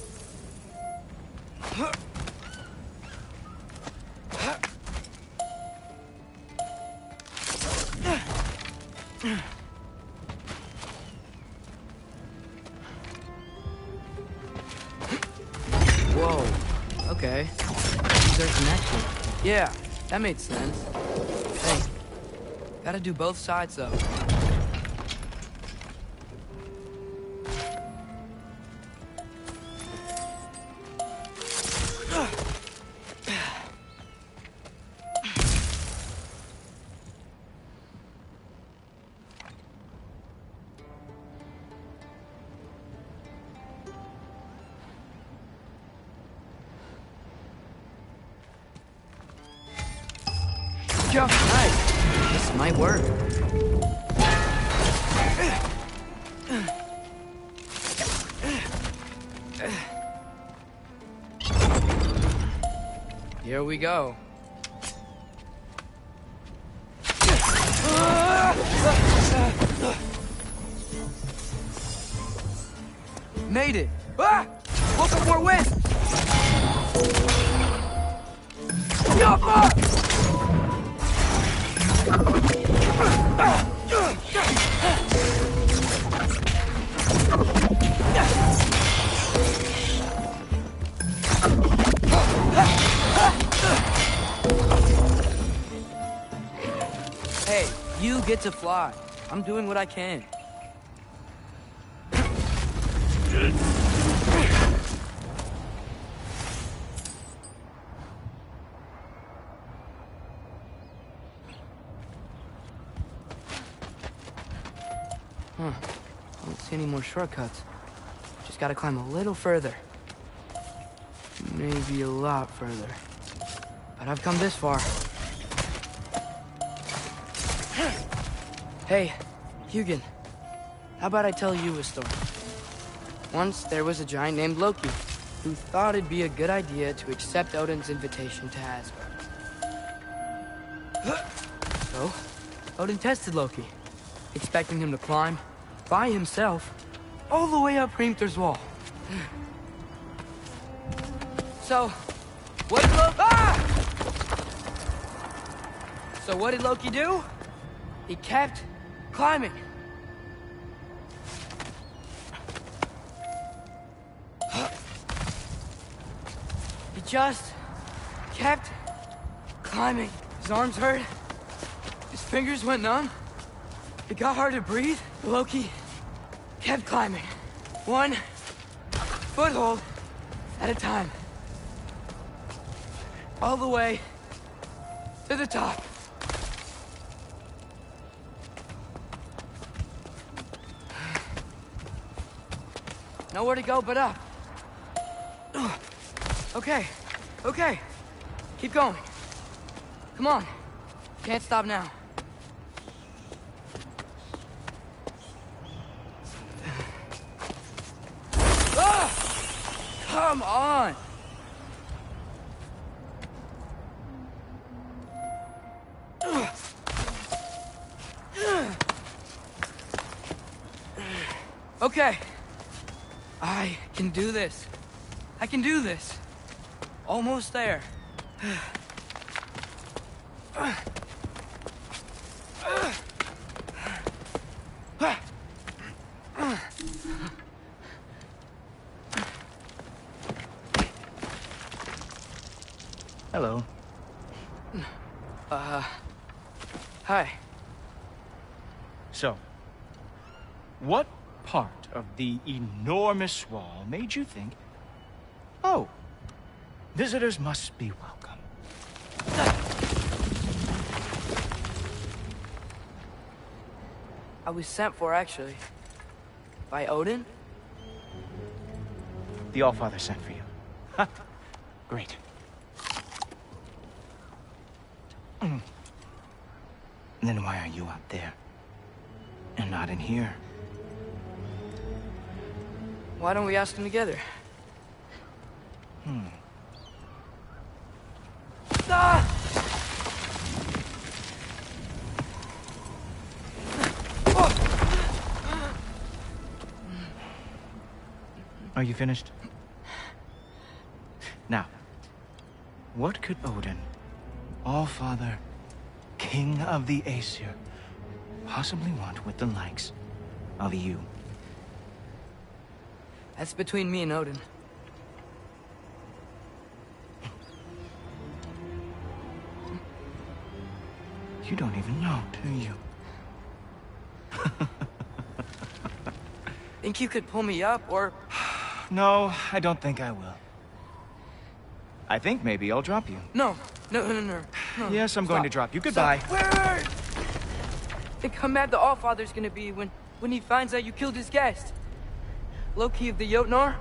Whoa. Okay. These are connected. Yeah, that made sense. Hey, gotta do both sides though. Nice. This might work. Here we go. Made it. Ah! Welcome more wind. Hey, you get to fly. I'm doing what I can. Huh. I don't see any more shortcuts. Just gotta climb a little further. Maybe a lot further. But I've come this far. Hey, Hugin. How about I tell you a story? Once there was a giant named Loki who thought it'd be a good idea to accept Odin's invitation to Asgard. So, Odin tested Loki, expecting him to climb by himself all the way up Hrimthur's wall. So, what did Loki do? He kept climbing. He just kept climbing. His arms hurt. His fingers went numb. It got hard to breathe. Loki kept climbing. One foothold at a time. All the way to the top. Nowhere to go but up. Okay, okay. Keep going. Come on. Can't stop now. Come on! Okay. I can do this. I can do this. Almost there. Hello. Hi. So, what part of the enormous wall made you think, oh, visitors must be welcome? I was sent for, actually. By Odin? The Allfather sent for you. Huh? Great. Then why are you out there? And not in here? Why don't we ask him together? Ah! Are you finished? Now, what could Odin, All-Father, King of the Aesir, possibly want with the likes of you? That's between me and Odin. You don't even know, do you? Think you could pull me up, or... No, I don't think I will. I think maybe I'll drop you. No. Yes, I'm going to drop you. Goodbye. Wait. Think how mad the Allfather's gonna be when he finds out you killed his guest. Loki of the Jotnar?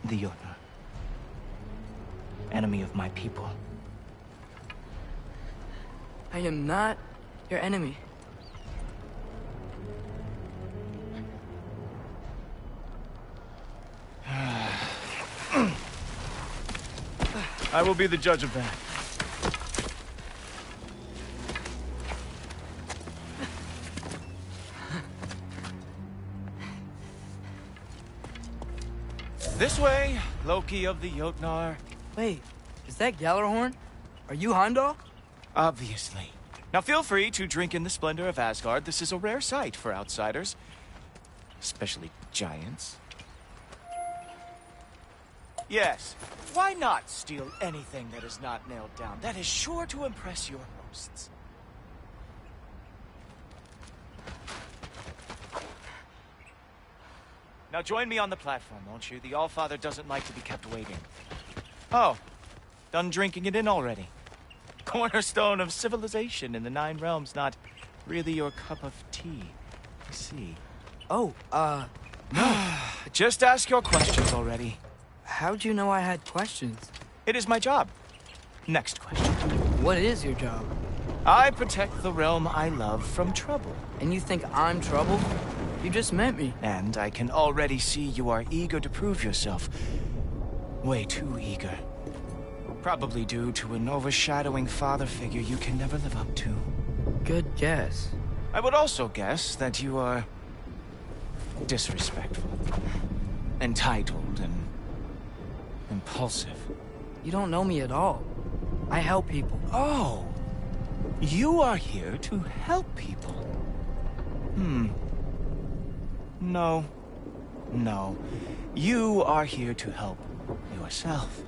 The Jotnar. Enemy of my people. I am not your enemy. I will be the judge of that. This way, Loki of the Jotnar. Wait, is that Gjallarhorn? Are you Heimdall? Obviously. Now feel free to drink in the splendor of Asgard. This is a rare sight for outsiders. Especially giants. Yes, why not steal anything that is not nailed down? That is sure to impress your hosts. Now join me on the platform, won't you? The Allfather doesn't like to be kept waiting. Oh, done drinking it in already. Cornerstone of civilization in the Nine Realms, not really your cup of tea, I see. Oh, no. Just ask your questions already. How'd you know I had questions? It is my job. Next question. What is your job? I protect the realm I love from trouble. And you think I'm trouble? You just met me. And I can already see you are eager to prove yourself. Way too eager. Probably due to an overshadowing father figure you can never live up to. Good guess. I would also guess that you are disrespectful, entitled, and impulsive. You don't know me at all. I help people. Oh, you are here to help people. No. You are here to help yourself.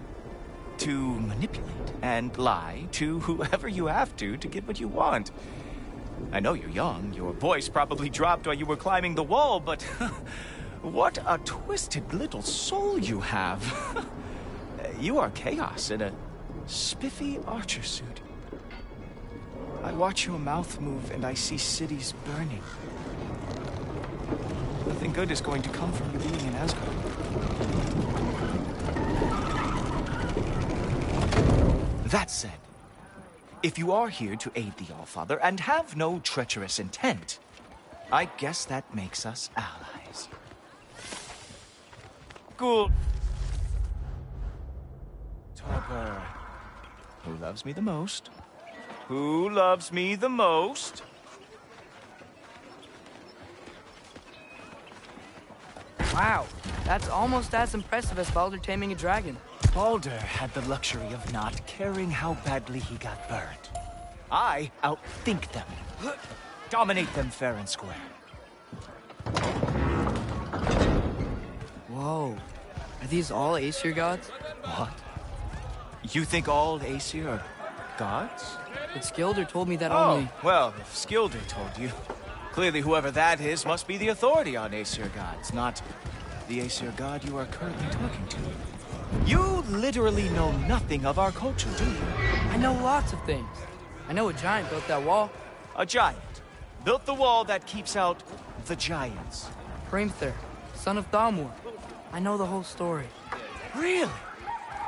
To manipulate and lie to whoever you have to get what you want. I know you're young. Your voice probably dropped while you were climbing the wall, but what a twisted little soul you have. You are chaos in a spiffy archer suit. I watch your mouth move and I see cities burning. Nothing good is going to come from you being in Asgard. That said, if you are here to aid the Allfather and have no treacherous intent, I guess that makes us allies. Cool. Topper. Who loves me the most? Who loves me the most? Wow, that's almost as impressive as Baldur taming a dragon. Baldur had the luxury of not caring how badly he got burned. I outthink them. Dominate them fair and square. Whoa. Are these all Aesir gods? What? You think all Aesir are gods? But Skilder told me that Oh, only... well, if Skilder told you, clearly whoever that is must be the authority on Aesir gods, not the Aesir god you are currently talking to. You literally know nothing of our culture, do you? I know lots of things. I know a giant built that wall. A giant built the wall that keeps out the giants. Hrimthur, son of Thalmor. I know the whole story. Really?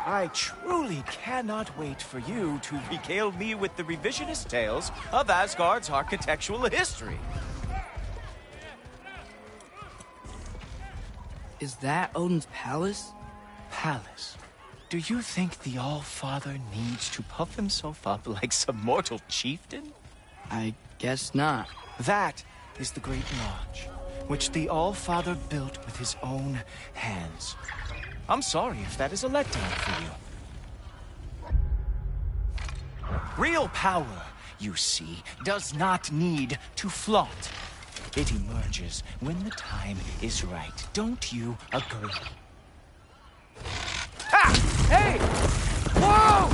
I truly cannot wait for you to regale me with the revisionist tales of Asgard's architectural history. Is that Odin's palace? Palace? Do you think the All-Father needs to puff himself up like some mortal chieftain? I guess not. That is the Great Lodge, which the All-Father built with his own hands. I'm sorry if that is a letdown for you. Real power, you see, does not need to flaunt. It emerges when the time is right. Don't you agree? Ah! Hey! Whoa!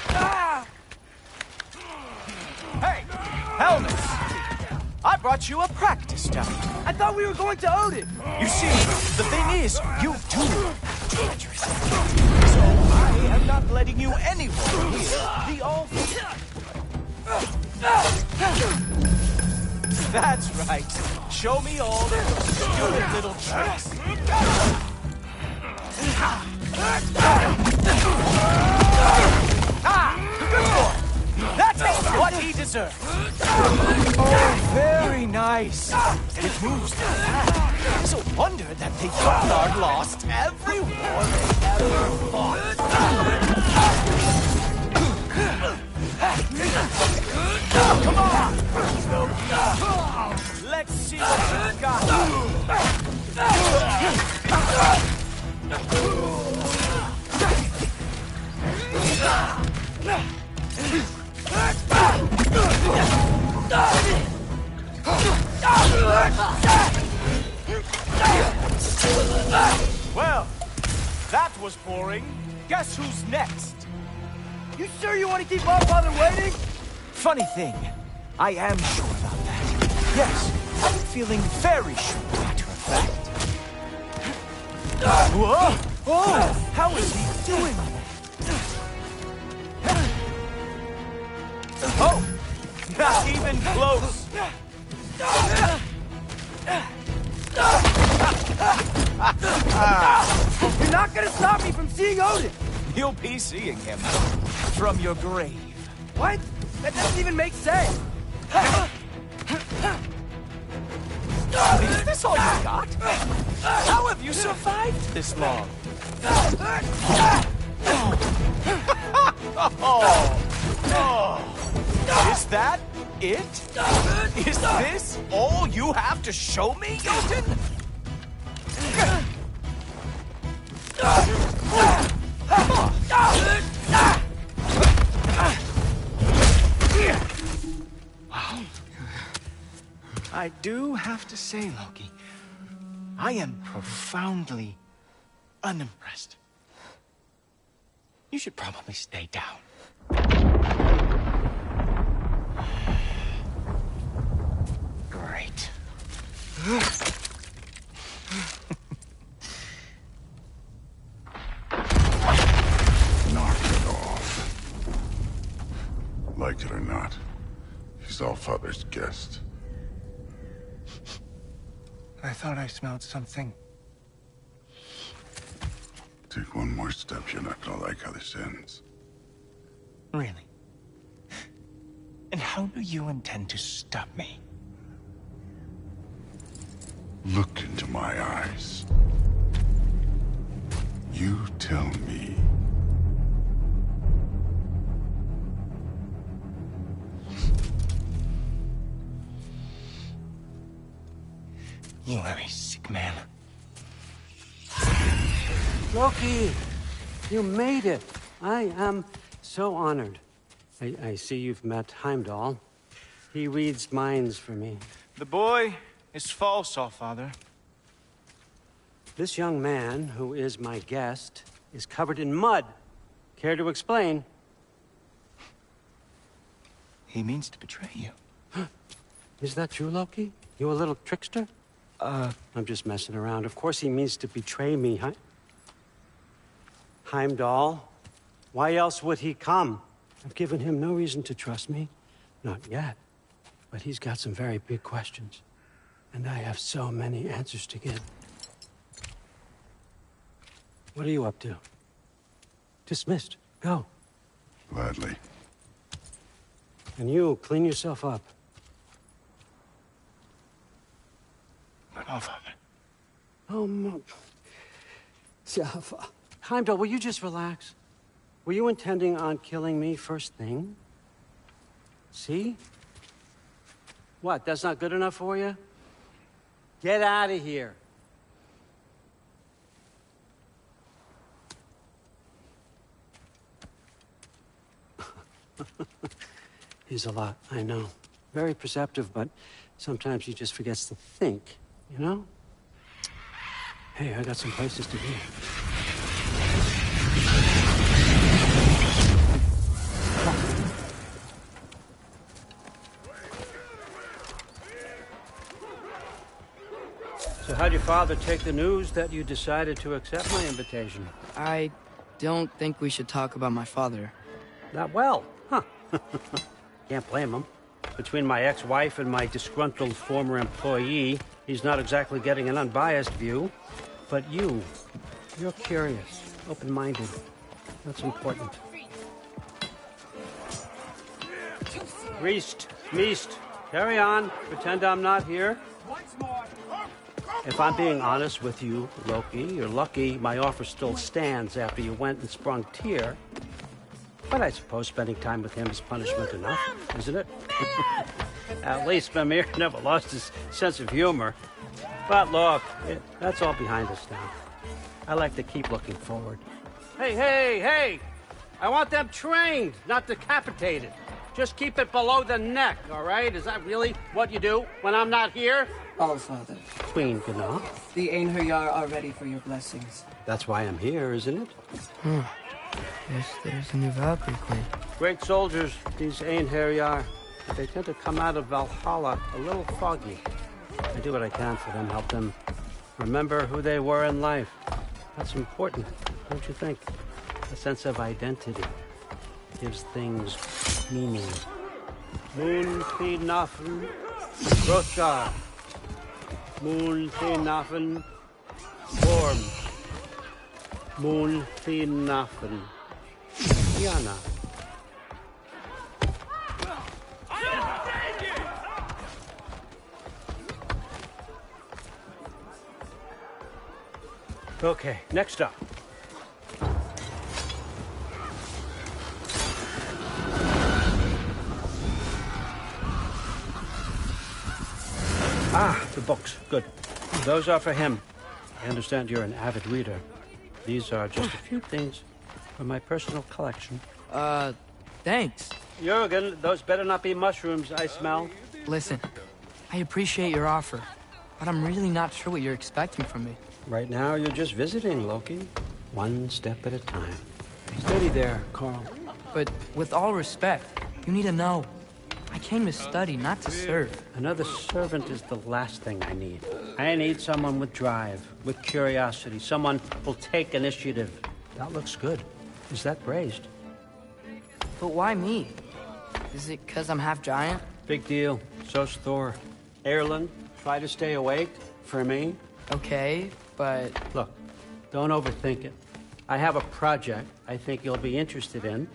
Ah! Hey, helmet! I brought you a practice dummy. I thought we were going to Odin. You see, the thing is, you do treacherous. So I am not letting you anywhere near the all. That's right. Show me all those stupid little tricks. Good boy. That's what he deserves. Oh, very nice. It moves to that. It's a wonder that the Yard lost every war they ever fought. Come on! Let's see what you got. Well, that was boring. Guess who's next? You sure you want to keep our father waiting? Funny thing, I am sure about that. Yes, I'm feeling very sure, matter of fact. Whoa! Oh, how is he doing that? Oh, not even close. You're not gonna stop me from seeing Odin! You'll be seeing him from your grave. What? That doesn't even make sense! Is this all you got? How have you survived this long? Is that it? Is this all you have to show me, Jotun? I do have to say, Loki, I am profoundly unimpressed. You should probably stay down. Great. Knock it off. Like it or not, he's Allfather's guest. I thought I smelled something. Take one more step, you're not gonna like how this ends. Really? And how do you intend to stop me? Look into my eyes. You tell me. You are a sick man. Loki, you made it. I am so honored. I see you've met Heimdall. He reads minds for me. The boy is false, Allfather. This young man, who is my guest, is covered in mud. Care to explain? He means to betray you. Is that true, Loki? You a little trickster? I'm just messing around. Of course he means to betray me, Heimdall? Why else would he come? I've given him no reason to trust me. Not yet. But he's got some very big questions. And I have so many answers to give. What are you up to? Dismissed. Go. Gladly. And you, clean yourself up. But Allfather, Oh, Heimdall, will you just relax? Were you intending on killing me first thing? See? What, that's not good enough for you? Get out of here. He's a lot, I know. Very perceptive, but sometimes he just forgets to think, you know? Hey, I got some places to be. So how'd your father take the news that you decided to accept my invitation? I don't think we should talk about my father. Not well, huh? Can't blame him. Between my ex-wife and my disgruntled former employee, he's not exactly getting an unbiased view. But you're curious, open-minded. That's important. Reist, Meest, carry on. Pretend I'm not here. If I'm being honest with you, Loki, you're lucky my offer still stands after you went and sprung Tyr. But I suppose spending time with him is punishment enough, isn't it? At least Mimir never lost his sense of humor. But look, that's all behind us now. I like to keep looking forward. Hey! I want them trained, not decapitated. Just keep it below the neck, all right? Is that really what you do when I'm not here? Allfather. Queen Gná. The Einherjar are ready for your blessings. That's why I'm here, isn't it? Yes, there's a new Valkyrie Queen. Great soldiers, these Einherjar. They tend to come out of Valhalla a little foggy. I do what I can for them, help them remember who they were in life. That's important, don't you think? A sense of identity gives things meaning. Moon Nafen, Hrothgar. Moon Nafen, Orm. Moon Nafen, Yana. Okay, next up. Ah, the books. Good. Those are for him. I understand you're an avid reader. These are just a few things from my personal collection. Thanks. Jurgen, those better not be mushrooms I smell. Listen, I appreciate your offer, but I'm really not sure what you're expecting from me. Right now, you're just visiting, Loki. One step at a time. Steady there, Carl. But with all respect, you need to know. I came to study, not to serve. Another servant is the last thing I need. I need someone with drive, with curiosity, someone who'll take initiative. That looks good. Is that praised? But why me? Is it because I'm half giant? Big deal. So's Thor. Erlen, try to stay awake for me. Okay, but... Look, don't overthink it. I have a project I think you'll be interested in.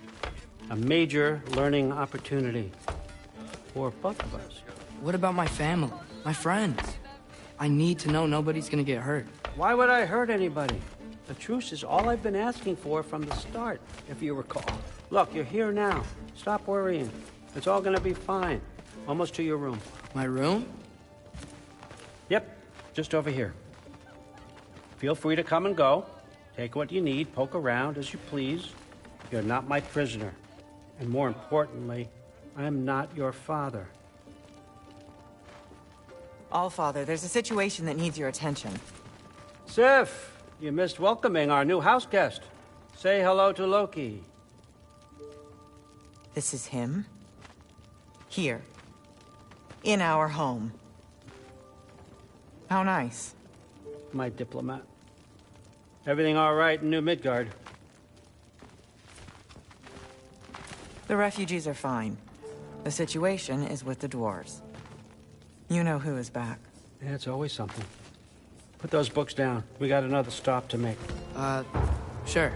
A major learning opportunity. For both of us. What about my family? My friends? I need to know nobody's gonna get hurt. Why would I hurt anybody? The truce is all I've been asking for from the start, if you recall. Look, you're here now. Stop worrying. It's all gonna be fine. Almost to your room. My room? Yep, just over here. Feel free to come and go. Take what you need, poke around as you please. You're not my prisoner. And more importantly, I'm not your father. Allfather, there's a situation that needs your attention. Sif, you missed welcoming our new house guest. Say hello to Loki. This is him? Here. In our home. How nice. My diplomat. Everything all right in New Midgard? The refugees are fine. The situation is with the dwarves. You know who is back. Yeah, it's always something. Put those books down. We got another stop to make. Sure.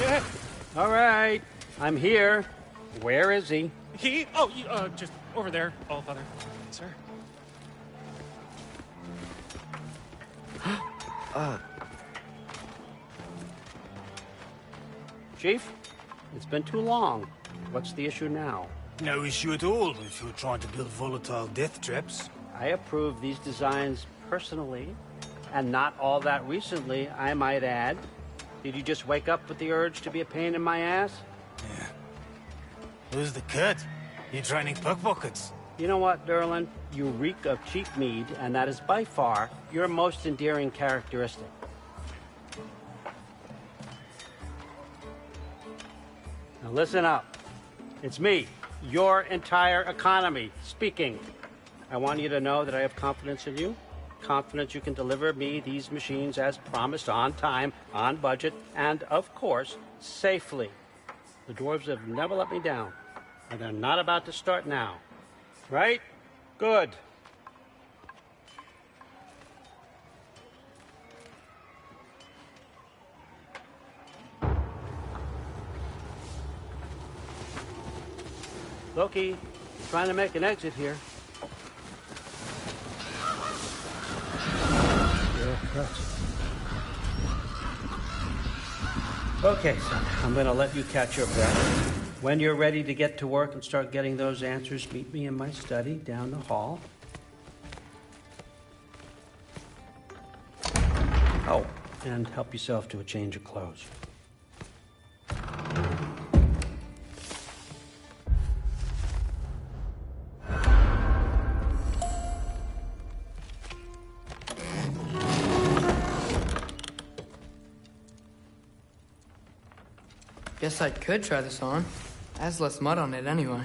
Yeah. All right. I'm here. Where is he? He? Oh, just over there, All Father. Sir. Chief, it's been too long. What's the issue now? No issue at all if you're trying to build volatile death traps. I approve these designs personally, and not all that recently, I might add. Did you just wake up with the urge to be a pain in my ass? Yeah. Who's the cut? You training pickpockets? You know what, Derlin? You reek of cheap mead, and that is by far your most endearing characteristic. Now listen up. It's me, your entire economy, speaking. I want you to know that I have confidence in you. Confidence you can deliver me these machines as promised, on time, on budget, and, of course, safely. The dwarves have never let me down, and they're not about to start now. Right? Good. Loki, trying to make an exit here. Okay, son, I'm gonna let you catch your breath. When you're ready to get to work and start getting those answers, meet me in my study down the hall. Oh, and help yourself to a change of clothes. Guess I could try this on. It has less mud on it anyway.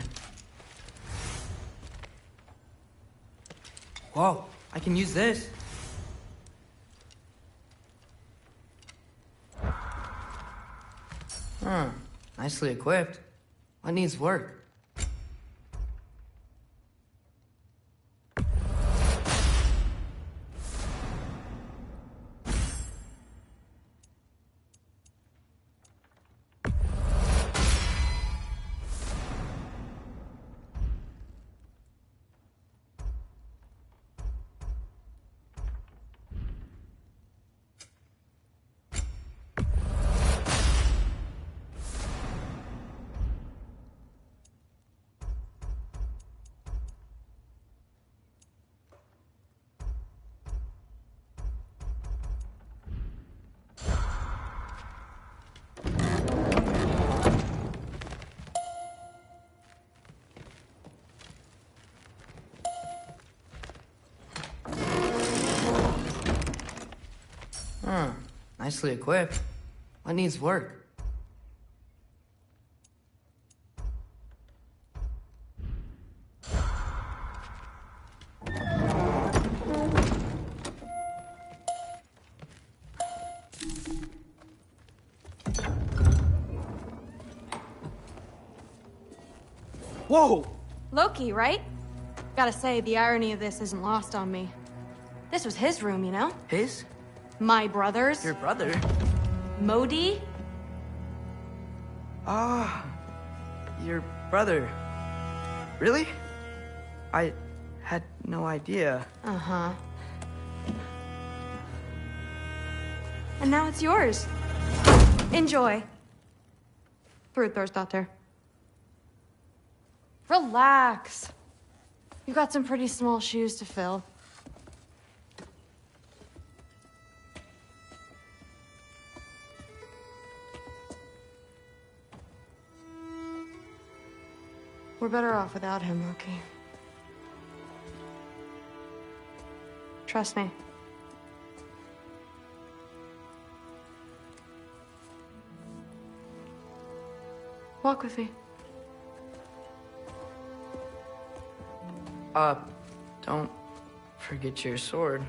Whoa, I can use this. Huh, nicely equipped. What needs work? Huh, nicely equipped. What needs work? Whoa! Loki, right? Gotta say, the irony of this isn't lost on me. This was his room, you know? His? My brother's. Your brother? Modi? Ah, your brother. Really? I had no idea. Uh-huh. And now it's yours. Enjoy. Brudthor's Relax. You've got some pretty small shoes to fill. We're better off without him, Loki. Trust me. Walk with me. Don't forget your sword.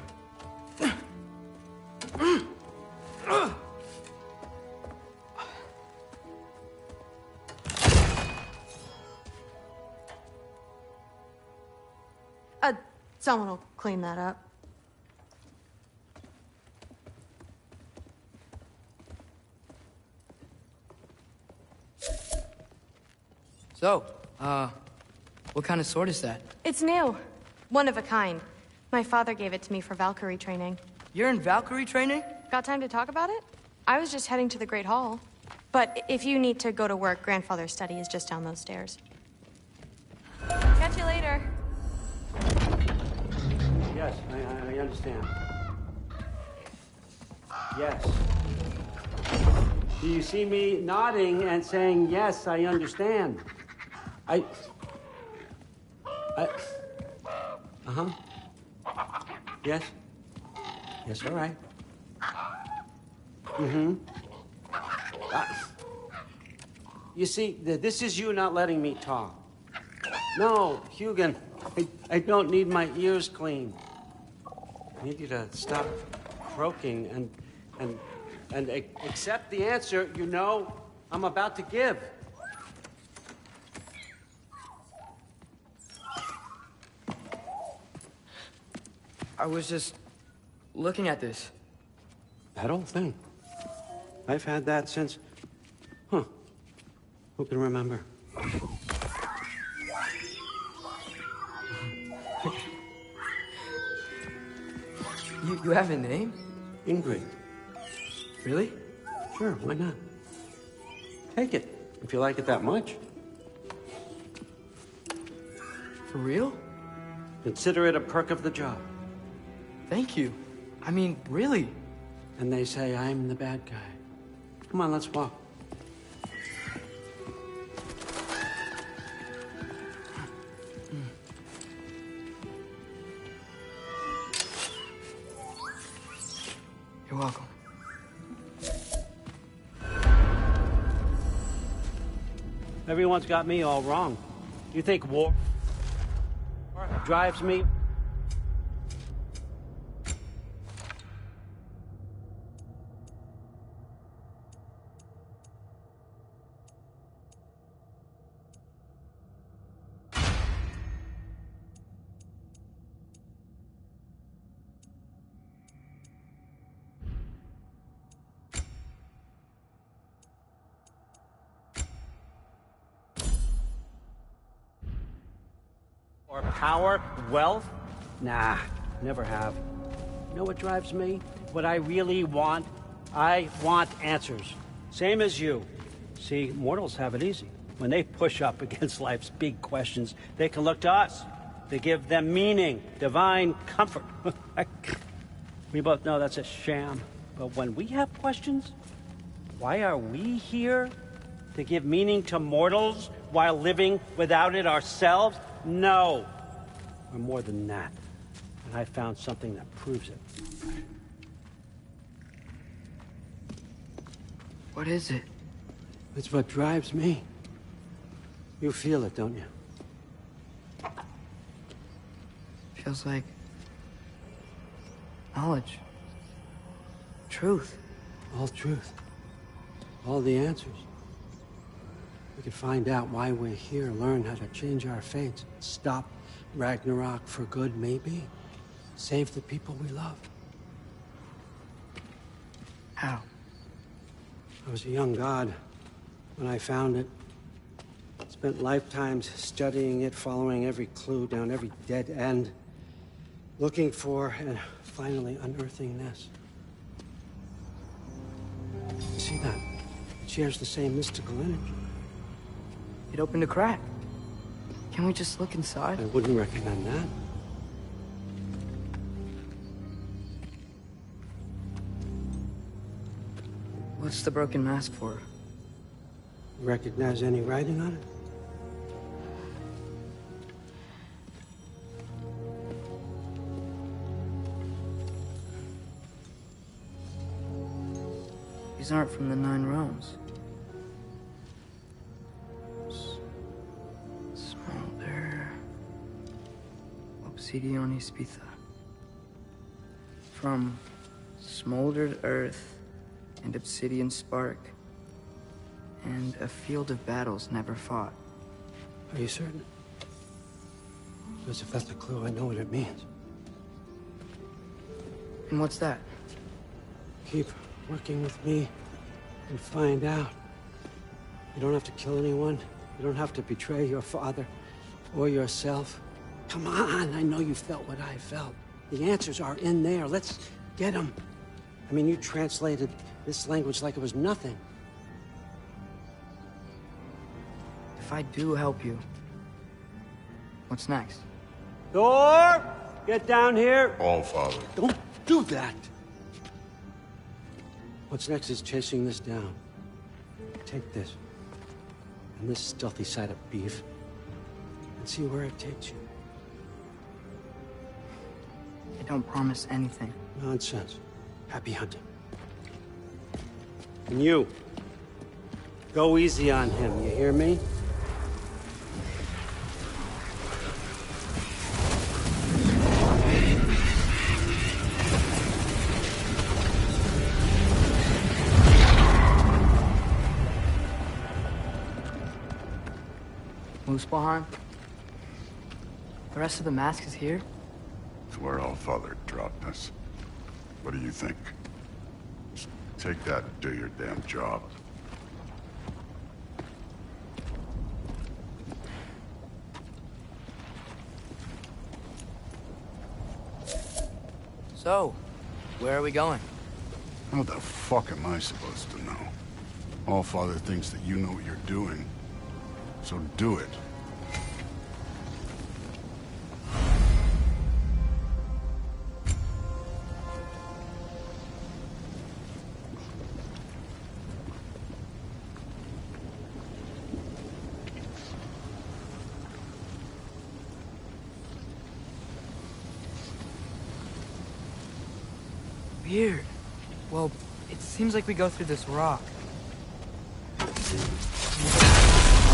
Someone will clean that up. So, what kind of sword is that? It's new. One of a kind. My father gave it to me for Valkyrie training. You're in Valkyrie training? Got time to talk about it? I was just heading to the Great Hall. But if you need to go to work, Grandfather's study is just down those stairs. Catch you later. Yes, I understand. Yes. Do you see me nodding and saying, yes, I understand? Uh-huh. Yes? Yes, all right. Mm-hmm. You see, this is you not letting me talk. No, Hugin, I don't need my ears cleaned. I need you to stop croaking and accept the answer you know I'm about to give. I was just looking at this. That old thing. I've had that since... Huh. Who can remember? You have a name? Ingrid. Really? Sure, why not? Take it, if you like it that much. For real? Consider it a perk of the job. Thank you. I mean, really. And they say I'm the bad guy. Come on, let's walk. You're welcome. Everyone's got me all wrong. You think war drives me? Or power, wealth? Nah, never have. You know what drives me? What I really want? I want answers. Same as you. See, mortals have it easy. When they push up against life's big questions, they can look to us. They give them meaning, divine comfort. We both know that's a sham. But when we have questions, why are we here? To give meaning to mortals while living without it ourselves? No. We're more than that. And I found something that proves it. What is it? It's what drives me. You feel it, don't you? Feels like knowledge. Truth. All truth. All the answers. We could find out why we're here, learn how to change our fates, stop Ragnarok for good, maybe. Save the people we love. How? I was a young god when I found it. Spent lifetimes studying it, following every clue down every dead end, looking for and finally unearthing this. You see that? It shares the same mystical energy. It opened a crack. Can we just look inside? I wouldn't recommend that. What's the broken mask for? Recognize any writing on it? These aren't from the Nine Realms. Smolder. Obsidion Ispitha. From smoldered earth and obsidian spark. And a field of battles never fought. Are you certain? Because if that's a clue, I know what it means. And what's that? Keep working with me and find out. You don't have to kill anyone. You don't have to betray your father or yourself. Come on, I know you felt what I felt. The answers are in there. Let's get them. I mean, you translated this language like it was nothing. If I do help you, what's next? Thor! Get down here! All Father. Don't do that! What's next is chasing this down. Take this, and this stealthy side of beef, and see where it takes you. I don't promise anything. Nonsense. Happy hunting. And you, go easy on him, you hear me? Muspelheim? The rest of the mask is here? It's where All Father dropped us. What do you think? Just take that and do your damn job. So, where are we going? How the fuck am I supposed to know? All Father thinks that you know what you're doing. So do it. Weird. Well, it seems like we go through this rock. I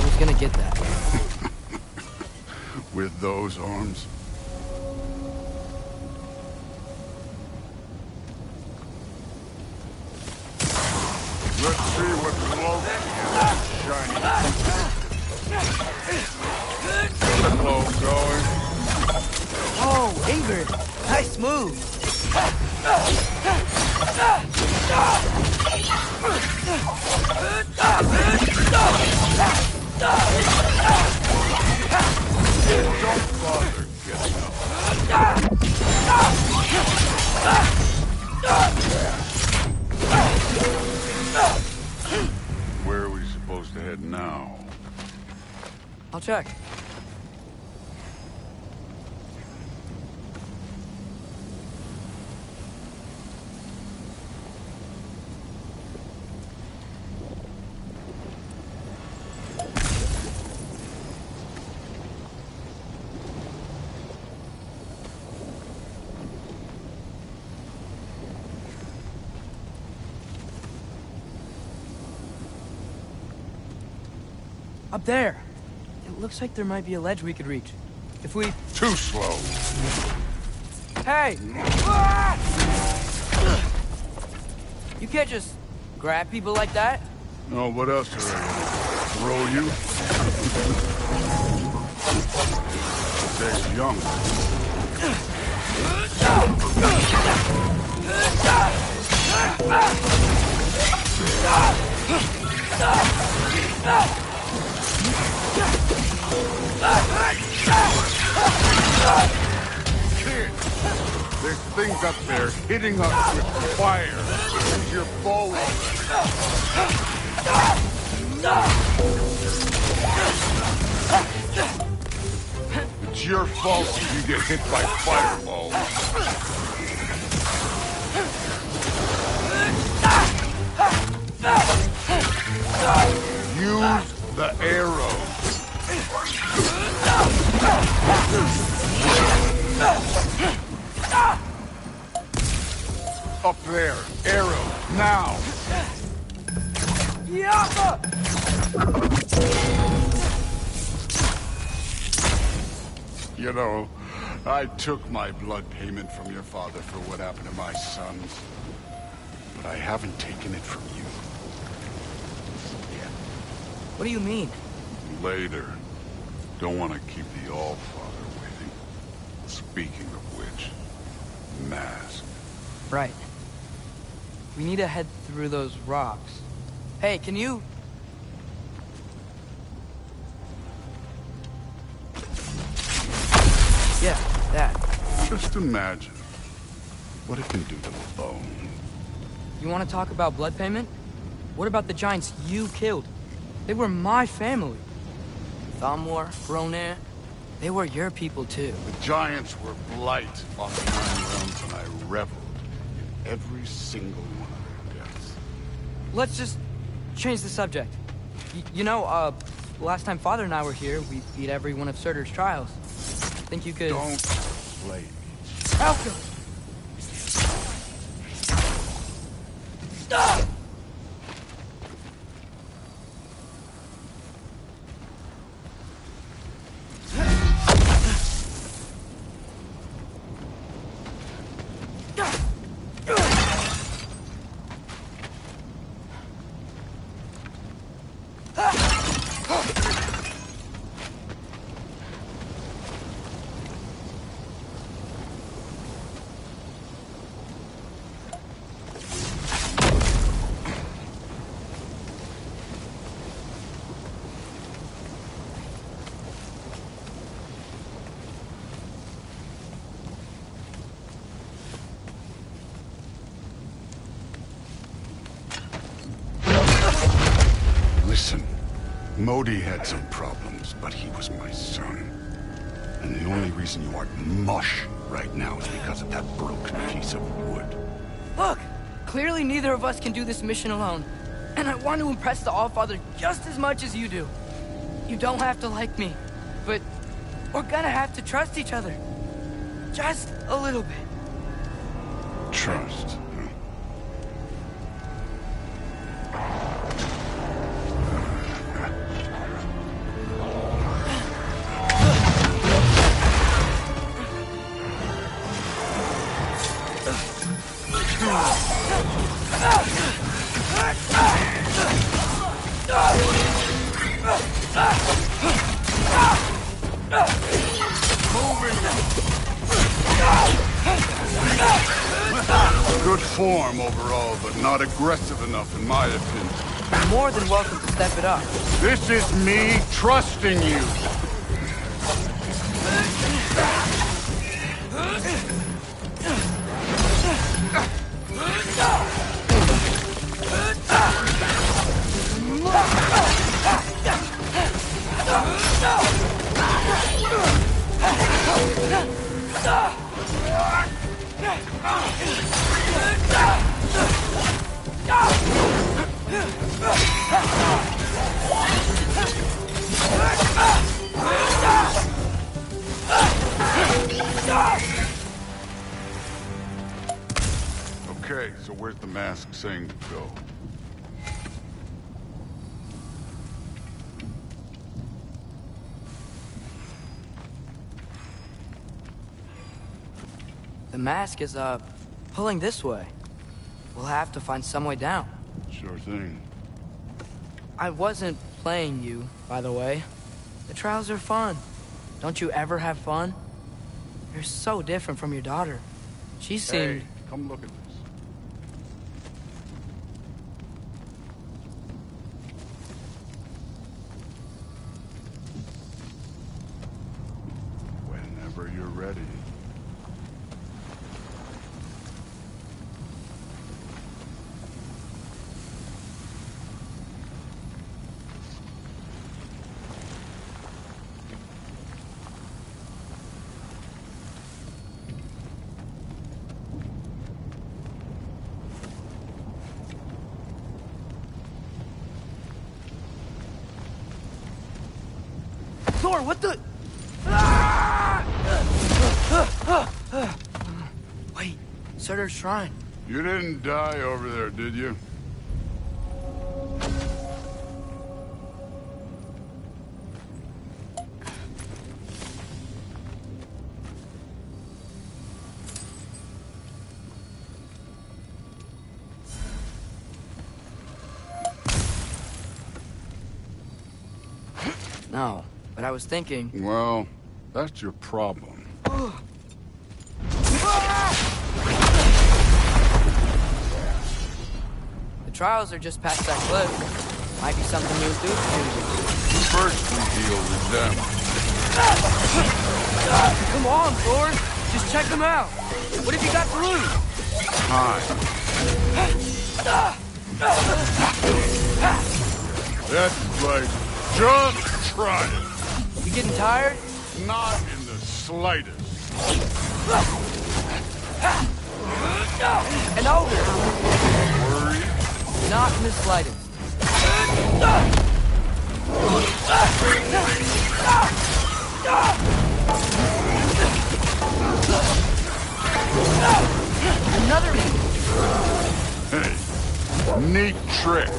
was gonna get that. With those arms? Let's see what Loki is shining. Get the glow going. Oh, Ingrid! Nice move! Don't bother getting up. Where are we supposed to head now? I'll check. Up there. It looks like there might be a ledge we could reach. If we... Too slow. Hey! You can't just grab people like that. No, what else are they gonna throw you? Stays young. Kid, there's things up there hitting us with fire. Use your bow. It's your fault if you get hit by fireballs. Use the arrow. Up there, arrow, now. You know, I took my blood payment from your father for what happened to my sons. But I haven't taken it from you. What do you mean? Later. Don't want to keep the All-Father waiting. Speaking of which, mask. Right. We need to head through those rocks. Hey, can you... that. Just imagine what it can do to bone. You want to talk about blood payment? What about the giants you killed? They were my family. Thamor, Ronan, they were your people too. The giants were blight on the Iron Realms, and I reveled in every single one of their deaths. Let's just change the subject. Last time Father and I were here, we beat every one of Surtur's trials. Think you could... Don't play me. Malcolm! Ah! Listen, Modi had some problems, but he was my son. And the only reason you aren't mush right now is because of that broken piece of wood. Look! Clearly neither of us can do this mission alone. And I want to impress the Allfather just as much as you do. You don't have to like me, but we're gonna have to trust each other. Just a little bit. Trust. Good form overall, but not aggressive enough in my opinion. You're more than welcome to step it up. This is me trusting you. Okay, so where's the mask saying to go? The mask is, pulling this way. We'll have to find some way down. Sure thing. I wasn't playing you, by the way. The trials are fun. Don't you ever have fun? You're so different from your daughter. She seemed... Hey, come look at this. Whenever you're ready. Thor, what the... Wait, Surtur's shrine. You didn't die over there, did you? No, but I was thinking... Well, that's your problem. The trials are just past that cliff. Might be something you'll do. First we deal with them. Come on, Thor. Just check them out. What have you got to lose? Time. That's right. Just try it. You getting tired? Not in the slightest. And over. Worried? Not in the slightest. Another one. Hey, neat trick.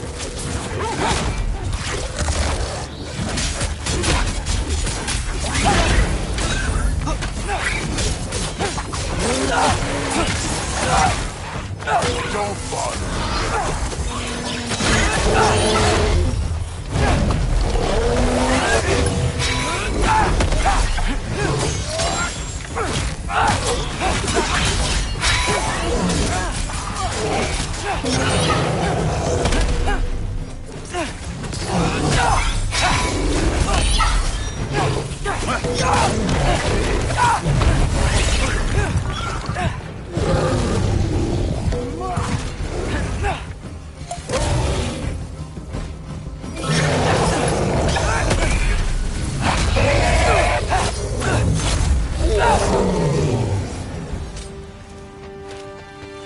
Don't bother.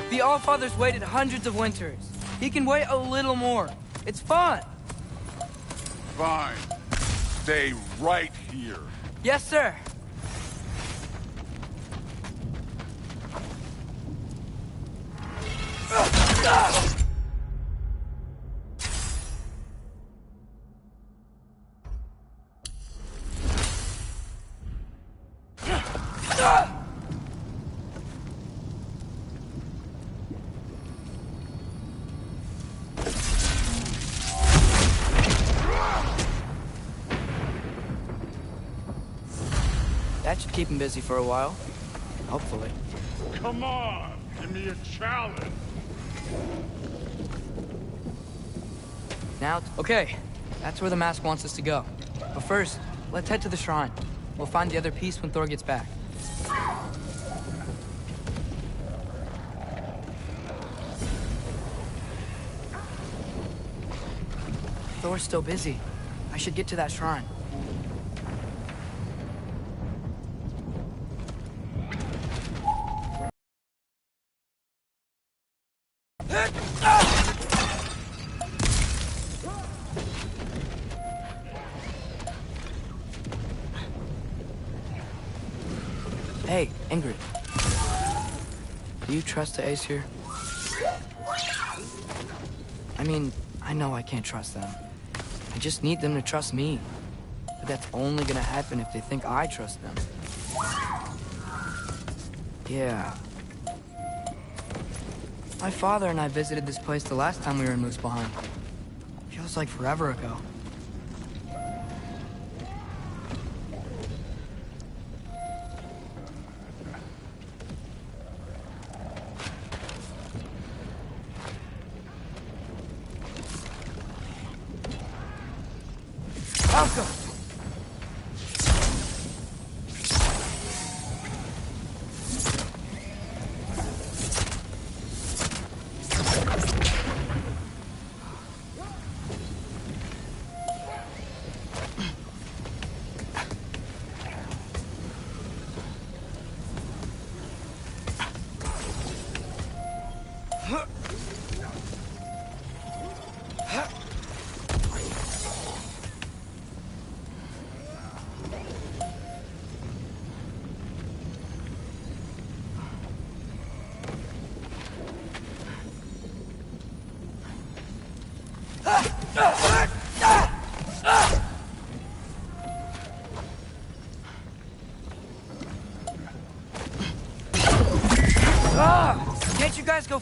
The Allfather's waited hundreds of winters. He can wait a little more. It's fun. Fine. Stay right here. Yes, sir. That should keep him busy for a while. Hopefully. Come on, give me a challenge. Now, okay, that's where the mask wants us to go. But first, let's head to the shrine. We'll find the other piece when Thor gets back. Thor's still busy. I should get to that shrine. Hey, Ingrid. Do you trust the Ace here? I mean, I know I can't trust them. I just need them to trust me. But that's only gonna happen if they think I trust them. Yeah. My father and I visited this place the last time we were in Muspelheim. Feels like forever ago. Welcome! Can't you guys go